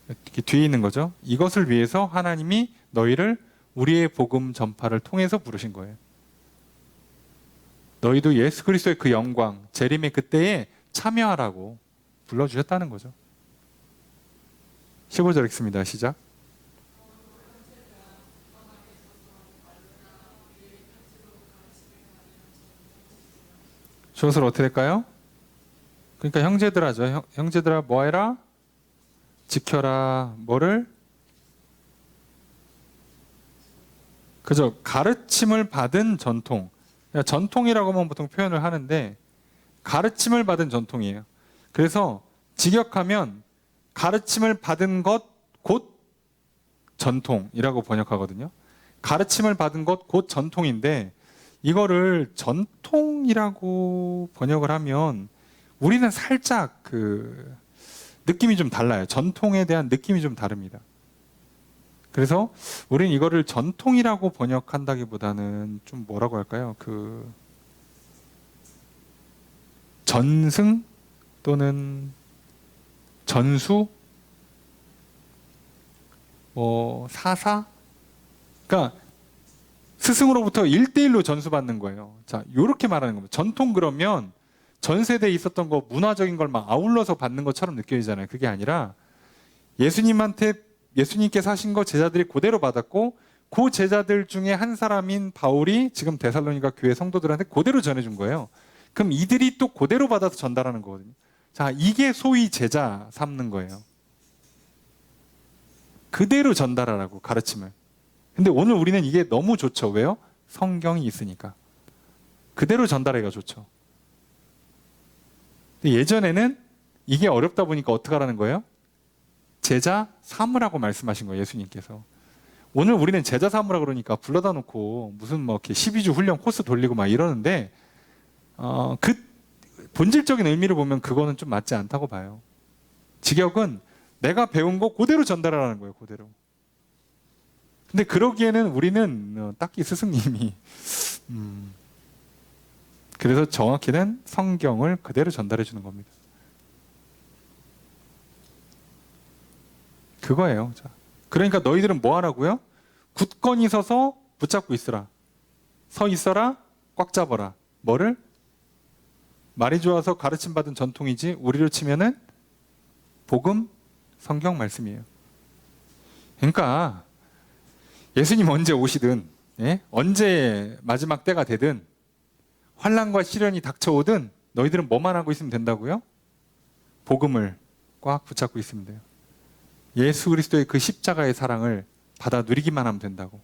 이렇게 뒤에 있는 거죠. 이것을 위해서 하나님이 너희를 우리의 복음 전파를 통해서 부르신 거예요. 너희도 예수 그리스도의 그 영광, 재림의 그때에 참여하라고 불러주셨다는 거죠. 15절 읽습니다. 시작. 주어서 어떻게 될까요? 그러니까 형제들아죠. 형제들아 뭐 해라? 지켜라. 뭐를? 그죠. 가르침을 받은 전통. 전통이라고만 보통 표현을 하는데 가르침을 받은 전통이에요. 그래서 직역하면 가르침을 받은 것 곧 전통이라고 번역하거든요. 가르침을 받은 것 곧 전통인데 이거를 전통이라고 번역을 하면 우리는 살짝 그 느낌이 좀 달라요. 전통에 대한 느낌이 좀 다릅니다. 그래서 우리는 이거를 전통이라고 번역한다기보다는 좀 뭐라고 할까요? 그 전승 또는 전수, 사사? 그러니까 스승으로부터 1대1로 전수받는 거예요. 자, 요렇게 말하는 겁니다. 전통 그러면 전 세대에 있었던 거 문화적인 걸 막 아울러서 받는 것처럼 느껴지잖아요. 그게 아니라 예수님께서 하신 거 제자들이 그대로 받았고 그 제자들 중에 한 사람인 바울이 지금 데살로니가 교회 성도들한테 그대로 전해준 거예요. 그럼 이들이 또 그대로 받아서 전달하는 거거든요. 자, 이게 소위 제자 삼는 거예요. 그대로 전달하라고 가르침을. 근데 오늘 우리는 이게 너무 좋죠. 왜요? 성경이 있으니까. 그대로 전달하기가 좋죠. 근데 예전에는 이게 어렵다 보니까 어떻게 하라는 거예요? 제자 삼으라고 말씀하신 거예요. 예수님께서. 오늘 우리는 제자 삼으라 그러니까 불러다 놓고 무슨 뭐 이렇게 12주 훈련 코스 돌리고 막 이러는데 그 본질적인 의미를 보면 그거는 좀 맞지 않다고 봐요. 직역은 내가 배운 거 그대로 전달하라는 거예요. 그대로. 근데 그러기에는 우리는 딱히 스승님이 그래서 정확히는 성경을 그대로 전달해 주는 겁니다. 그거예요. 자, 그러니까 너희들은 뭐 하라고요? 굳건히 서서 붙잡고 있으라. 서 있어라. 꽉 잡아라. 뭐를? 말이 좋아서 가르침 받은 전통이지 우리로 치면은 복음 성경 말씀이에요. 그러니까 예수님 언제 오시든 언제 마지막 때가 되든 환난과 시련이 닥쳐오든 너희들은 뭐만 하고 있으면 된다고요? 복음을 꽉 붙잡고 있으면 돼요. 예수 그리스도의 그 십자가의 사랑을 받아 누리기만 하면 된다고.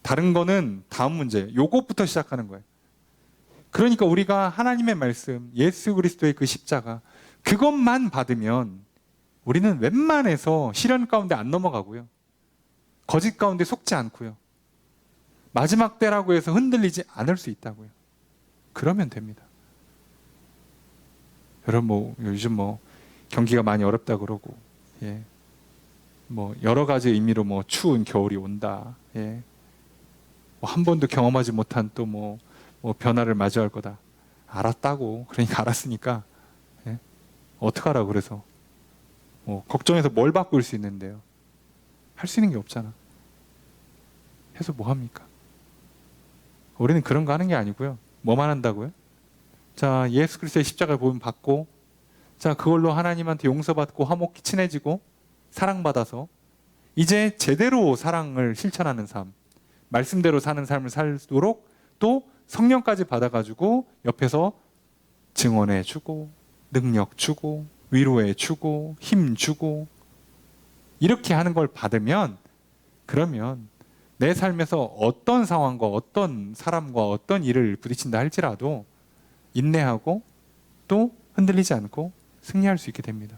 다른 거는 다음 문제예요. 요것부터 시작하는 거예요. 그러니까 우리가 하나님의 말씀, 예수 그리스도의 그 십자가 그것만 받으면 우리는 웬만해서 시련 가운데 안 넘어가고요. 거짓 가운데 속지 않고요. 마지막 때라고 해서 흔들리지 않을 수 있다고요. 그러면 됩니다. 여러분 요즘 경기가 많이 어렵다 그러고 여러 가지 의미로 추운 겨울이 온다. 한 번도 경험하지 못한 또 변화를 마주할 거다. 알았다고. 그러니까 알았으니까 어떡하라고 그래서 걱정해서 뭘 바꿀 수 있는데요. 할 수 있는 게 없잖아. 해서 뭐 합니까? 우리는 그런 거 하는 게 아니고요. 뭐만 한다고요? 자, 예수 그리스도의 십자가를 보면 받고 자, 그걸로 하나님한테 용서받고 화목히 친해지고 사랑받아서 이제 제대로 사랑을 실천하는 삶, 말씀대로 사는 삶을 살도록 또 성령까지 받아가지고 옆에서 증언해 주고 능력 주고 위로해 주고 힘 주고 이렇게 하는 걸 받으면 그러면 내 삶에서 어떤 상황과 어떤 사람과 어떤 일을 부딪힌다 할지라도 인내하고 또 흔들리지 않고 승리할 수 있게 됩니다.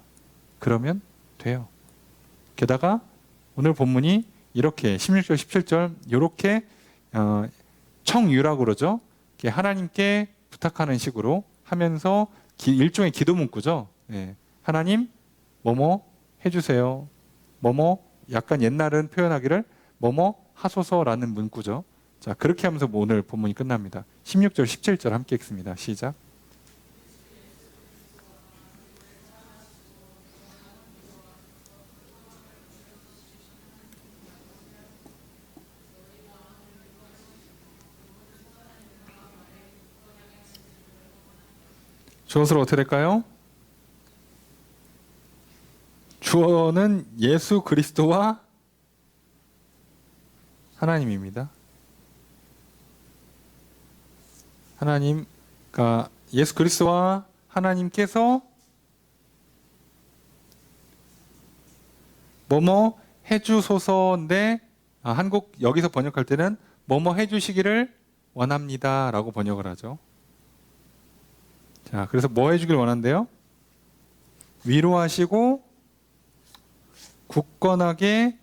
그러면 돼요. 게다가 오늘 본문이 이렇게 16절, 17절 이렇게 청유라고 그러죠. 하나님께 부탁하는 식으로 하면서 일종의 기도 문구죠. 예. 하나님 뭐뭐 해주세요. 뭐뭐 약간 옛날은 표현하기를 뭐뭐 하소서라는 문구죠. 자, 그렇게 하면서 오늘 본문이 끝납니다. 16절, 17절 함께 읽습니다. 시작. 주어로 어떻게 될까요? 주어는 예수 그리스도와 하나님입니다. 하나님과 예수 그리스도와 하나님께서 뭐뭐 해주소서인데 한국 여기서 번역할 때는 뭐뭐 해주시기를 원합니다 라고 번역을 하죠. 자, 그래서 뭐 해주길 원한대요? 위로하시고 굳건하게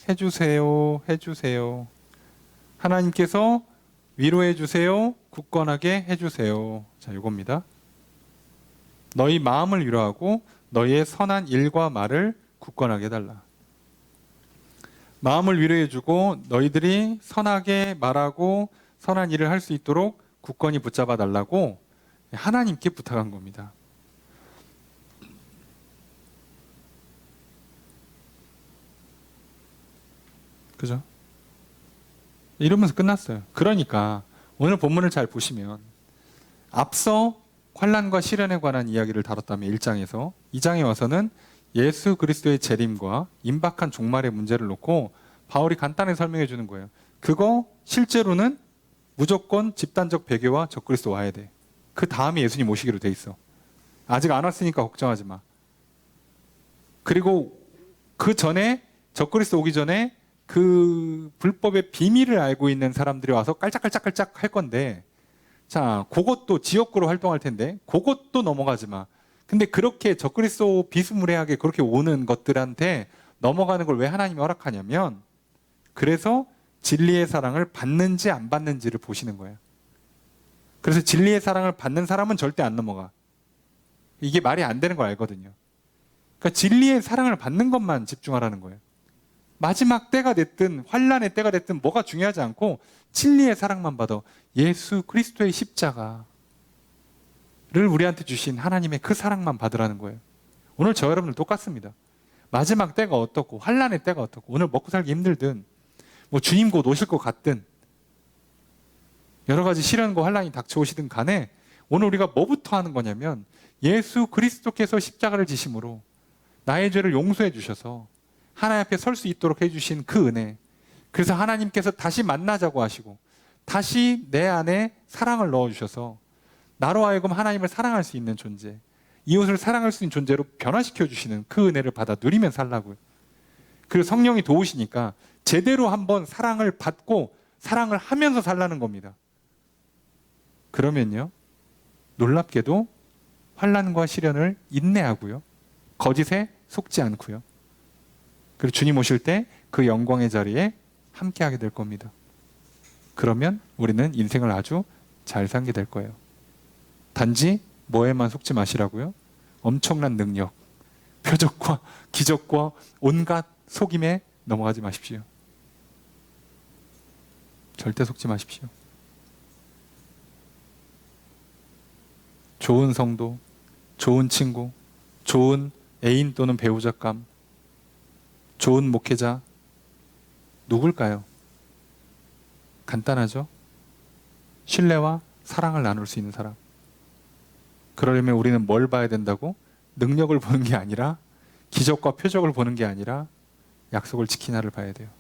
해주세요. 하나님께서 위로해 주세요. 굳건하게 해주세요. 자, 이겁니다. 너희 마음을 위로하고 너희의 선한 일과 말을 굳건하게 해달라. 마음을 위로해 주고 너희들이 선하게 말하고 선한 일을 할 수 있도록 굳건히 붙잡아 달라고 하나님께 부탁한 겁니다. 그죠? 이러면서 끝났어요. 그러니까 오늘 본문을 잘 보시면 앞서 환난과 시련에 관한 이야기를 다뤘다면 1장에서 2장에 와서는 예수 그리스도의 재림과 임박한 종말의 문제를 놓고 바울이 간단히 설명해 주는 거예요. 그거 실제로는 무조건 집단적 배교와 적그리스도 와야 돼. 그 다음에 예수님 오시기로 돼 있어. 아직 안 왔으니까 걱정하지 마. 그리고 그 전에 적그리스도 오기 전에 그 불법의 비밀을 알고 있는 사람들이 와서 깔짝깔짝 할 건데, 자, 그것도 지역구로 활동할 텐데 그것도 넘어가지 마. 근데 그렇게 적그리스도 비스무리하게 그렇게 오는 것들한테 넘어가는 걸 왜 하나님이 허락하냐면, 그래서 진리의 사랑을 받는지 안 받는지를 보시는 거예요. 그래서 진리의 사랑을 받는 사람은 절대 안 넘어가. 이게 말이 안 되는 걸 알거든요. 그러니까 진리의 사랑을 받는 것만 집중하라는 거예요. 마지막 때가 됐든 환난의 때가 됐든 뭐가 중요하지 않고 진리의 사랑만 받아. 예수 그리스도의 십자가를 우리한테 주신 하나님의 그 사랑만 받으라는 거예요. 오늘 저 여러분들 똑같습니다. 마지막 때가 어떻고 환난의 때가 어떻고 오늘 먹고 살기 힘들든 뭐 주님 곧 오실 것 같든 여러 가지 시련과 환난이 닥쳐오시든 간에 오늘 우리가 뭐부터 하는 거냐면 예수 그리스도께서 십자가를 지심으로 나의 죄를 용서해 주셔서 하나님 앞에 설 수 있도록 해주신 그 은혜, 그래서 하나님께서 다시 만나자고 하시고 다시 내 안에 사랑을 넣어주셔서 나로 하여금 하나님을 사랑할 수 있는 존재, 이웃을 사랑할 수 있는 존재로 변화시켜 주시는 그 은혜를 받아 누리면 살라고요. 그리고 성령이 도우시니까 제대로 한번 사랑을 받고 사랑을 하면서 살라는 겁니다. 그러면요, 놀랍게도 환난과 시련을 인내하고요, 거짓에 속지 않고요, 그리고 주님 오실 때 그 영광의 자리에 함께하게 될 겁니다. 그러면 우리는 인생을 아주 잘 살게 될 거예요. 단지 뭐에만 속지 마시라고요? 엄청난 능력, 표적과 기적과 온갖 속임에 넘어가지 마십시오. 절대 속지 마십시오. 좋은 성도, 좋은 친구, 좋은 애인 또는 배우자감, 좋은 목회자, 누굴까요? 간단하죠? 신뢰와 사랑을 나눌 수 있는 사람. 그러려면 우리는 뭘 봐야 된다고? 능력을 보는 게 아니라, 기적과 표적을 보는 게 아니라 약속을 지키나를 봐야 돼요.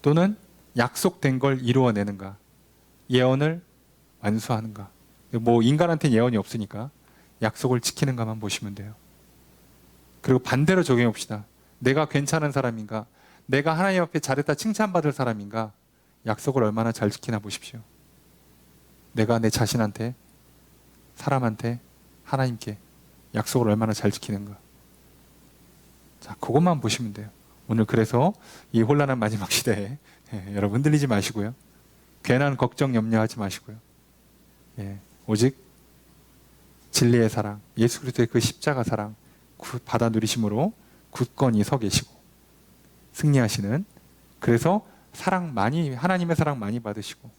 또는 약속된 걸 이루어내는가, 예언을 완수하는가. 뭐 인간한테는 예언이 없으니까 약속을 지키는가만 보시면 돼요. 그리고 반대로 적용해 봅시다. 내가 괜찮은 사람인가, 내가 하나님 앞에 잘했다 칭찬받을 사람인가, 약속을 얼마나 잘 지키나 보십시오. 내가 내 자신한테, 사람한테, 하나님께 약속을 얼마나 잘 지키는가. 자, 그것만 보시면 돼요. 오늘 그래서 이 혼란한 마지막 시대에 여러분 흔들리지 마시고요. 괜한 걱정 염려하지 마시고요. 오직 진리의 사랑, 예수 그리스도의 그 십자가 사랑 받아 누리심으로 굳건히 서 계시고 승리하시는, 그래서 하나님의 사랑 많이 받으시고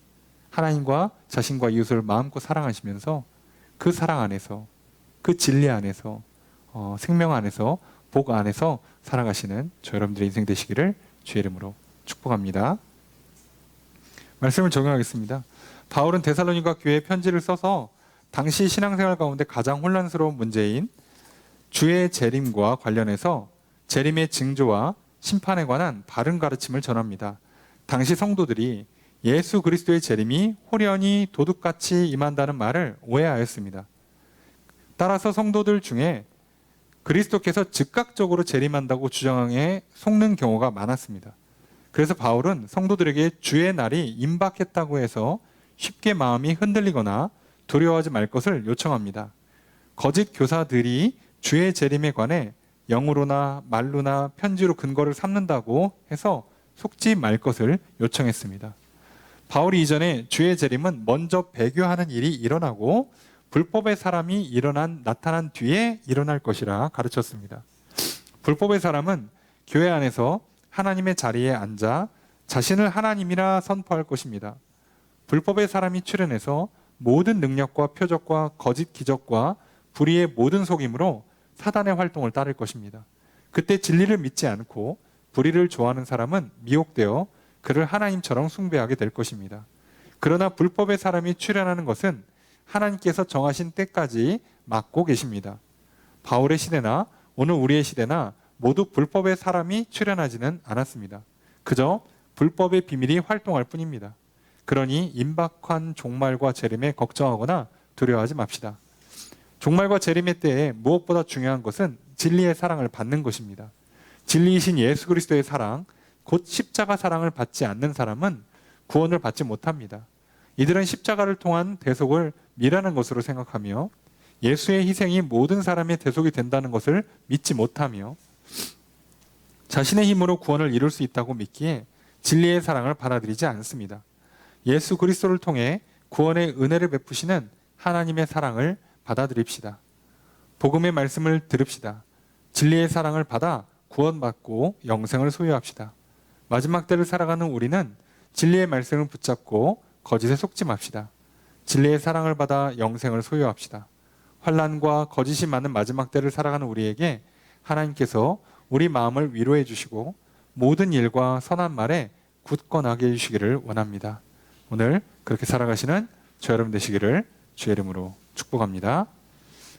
하나님과 자신과 이웃을 마음껏 사랑하시면서 그 사랑 안에서, 그 진리 안에서, 생명 안에서, 복 안에서 살아가시는 저 여러분들의 인생 되시기를 주의 이름으로 축복합니다. 말씀을 적용하겠습니다. 바울은 데살로니가 교회에 편지를 써서 당시 신앙생활 가운데 가장 혼란스러운 문제인 주의 재림과 관련해서 재림의 징조와 심판에 관한 바른 가르침을 전합니다. 당시 성도들이 예수 그리스도의 재림이 호련히 도둑같이 임한다는 말을 오해하였습니다. 따라서 성도들 중에 그리스도께서 즉각적으로 재림한다고 주장해 속는 경우가 많았습니다. 그래서 바울은 성도들에게 주의 날이 임박했다고 해서 쉽게 마음이 흔들리거나 두려워하지 말 것을 요청합니다. 거짓 교사들이 주의 재림에 관해 영으로나 말로나 편지로 근거를 삼는다고 해서 속지 말 것을 요청했습니다. 바울이 이전에 주의 재림은 먼저 배교하는 일이 일어나고 불법의 사람이 나타난 뒤에 일어날 것이라 가르쳤습니다. 불법의 사람은 교회 안에서 하나님의 자리에 앉아 자신을 하나님이라 선포할 것입니다. 불법의 사람이 출현해서 모든 능력과 표적과 거짓 기적과 불의의 모든 속임으로 사단의 활동을 따를 것입니다. 그때 진리를 믿지 않고 불의를 좋아하는 사람은 미혹되어 그를 하나님처럼 숭배하게 될 것입니다. 그러나 불법의 사람이 출현하는 것은 하나님께서 정하신 때까지 막고 계십니다. 바울의 시대나 오늘 우리의 시대나 모두 불법의 사람이 출현하지는 않았습니다. 그저 불법의 비밀이 활동할 뿐입니다. 그러니 임박한 종말과 재림에 걱정하거나 두려워하지 맙시다. 종말과 재림의 때에 무엇보다 중요한 것은 진리의 사랑을 받는 것입니다. 진리이신 예수 그리스도의 사랑, 곧 십자가 사랑을 받지 않는 사람은 구원을 받지 못합니다. 이들은 십자가를 통한 대속을 미라는 것으로 생각하며 예수의 희생이 모든 사람의 대속이 된다는 것을 믿지 못하며 자신의 힘으로 구원을 이룰 수 있다고 믿기에 진리의 사랑을 받아들이지 않습니다. 예수 그리스도를 통해 구원의 은혜를 베푸시는 하나님의 사랑을 받아들입시다. 복음의 말씀을 들읍시다. 진리의 사랑을 받아 구원받고 영생을 소유합시다. 마지막 때를 살아가는 우리는 진리의 말씀을 붙잡고 거짓에 속지 맙시다. 진리의 사랑을 받아 영생을 소유합시다. 환난과 거짓이 많은 마지막 때를 살아가는 우리에게 하나님께서 우리 마음을 위로해 주시고 모든 일과 선한 말에 굳건하게 해주시기를 원합니다. 오늘 그렇게 살아가시는 저 여러분 되시기를 주의 이름으로 축복합니다.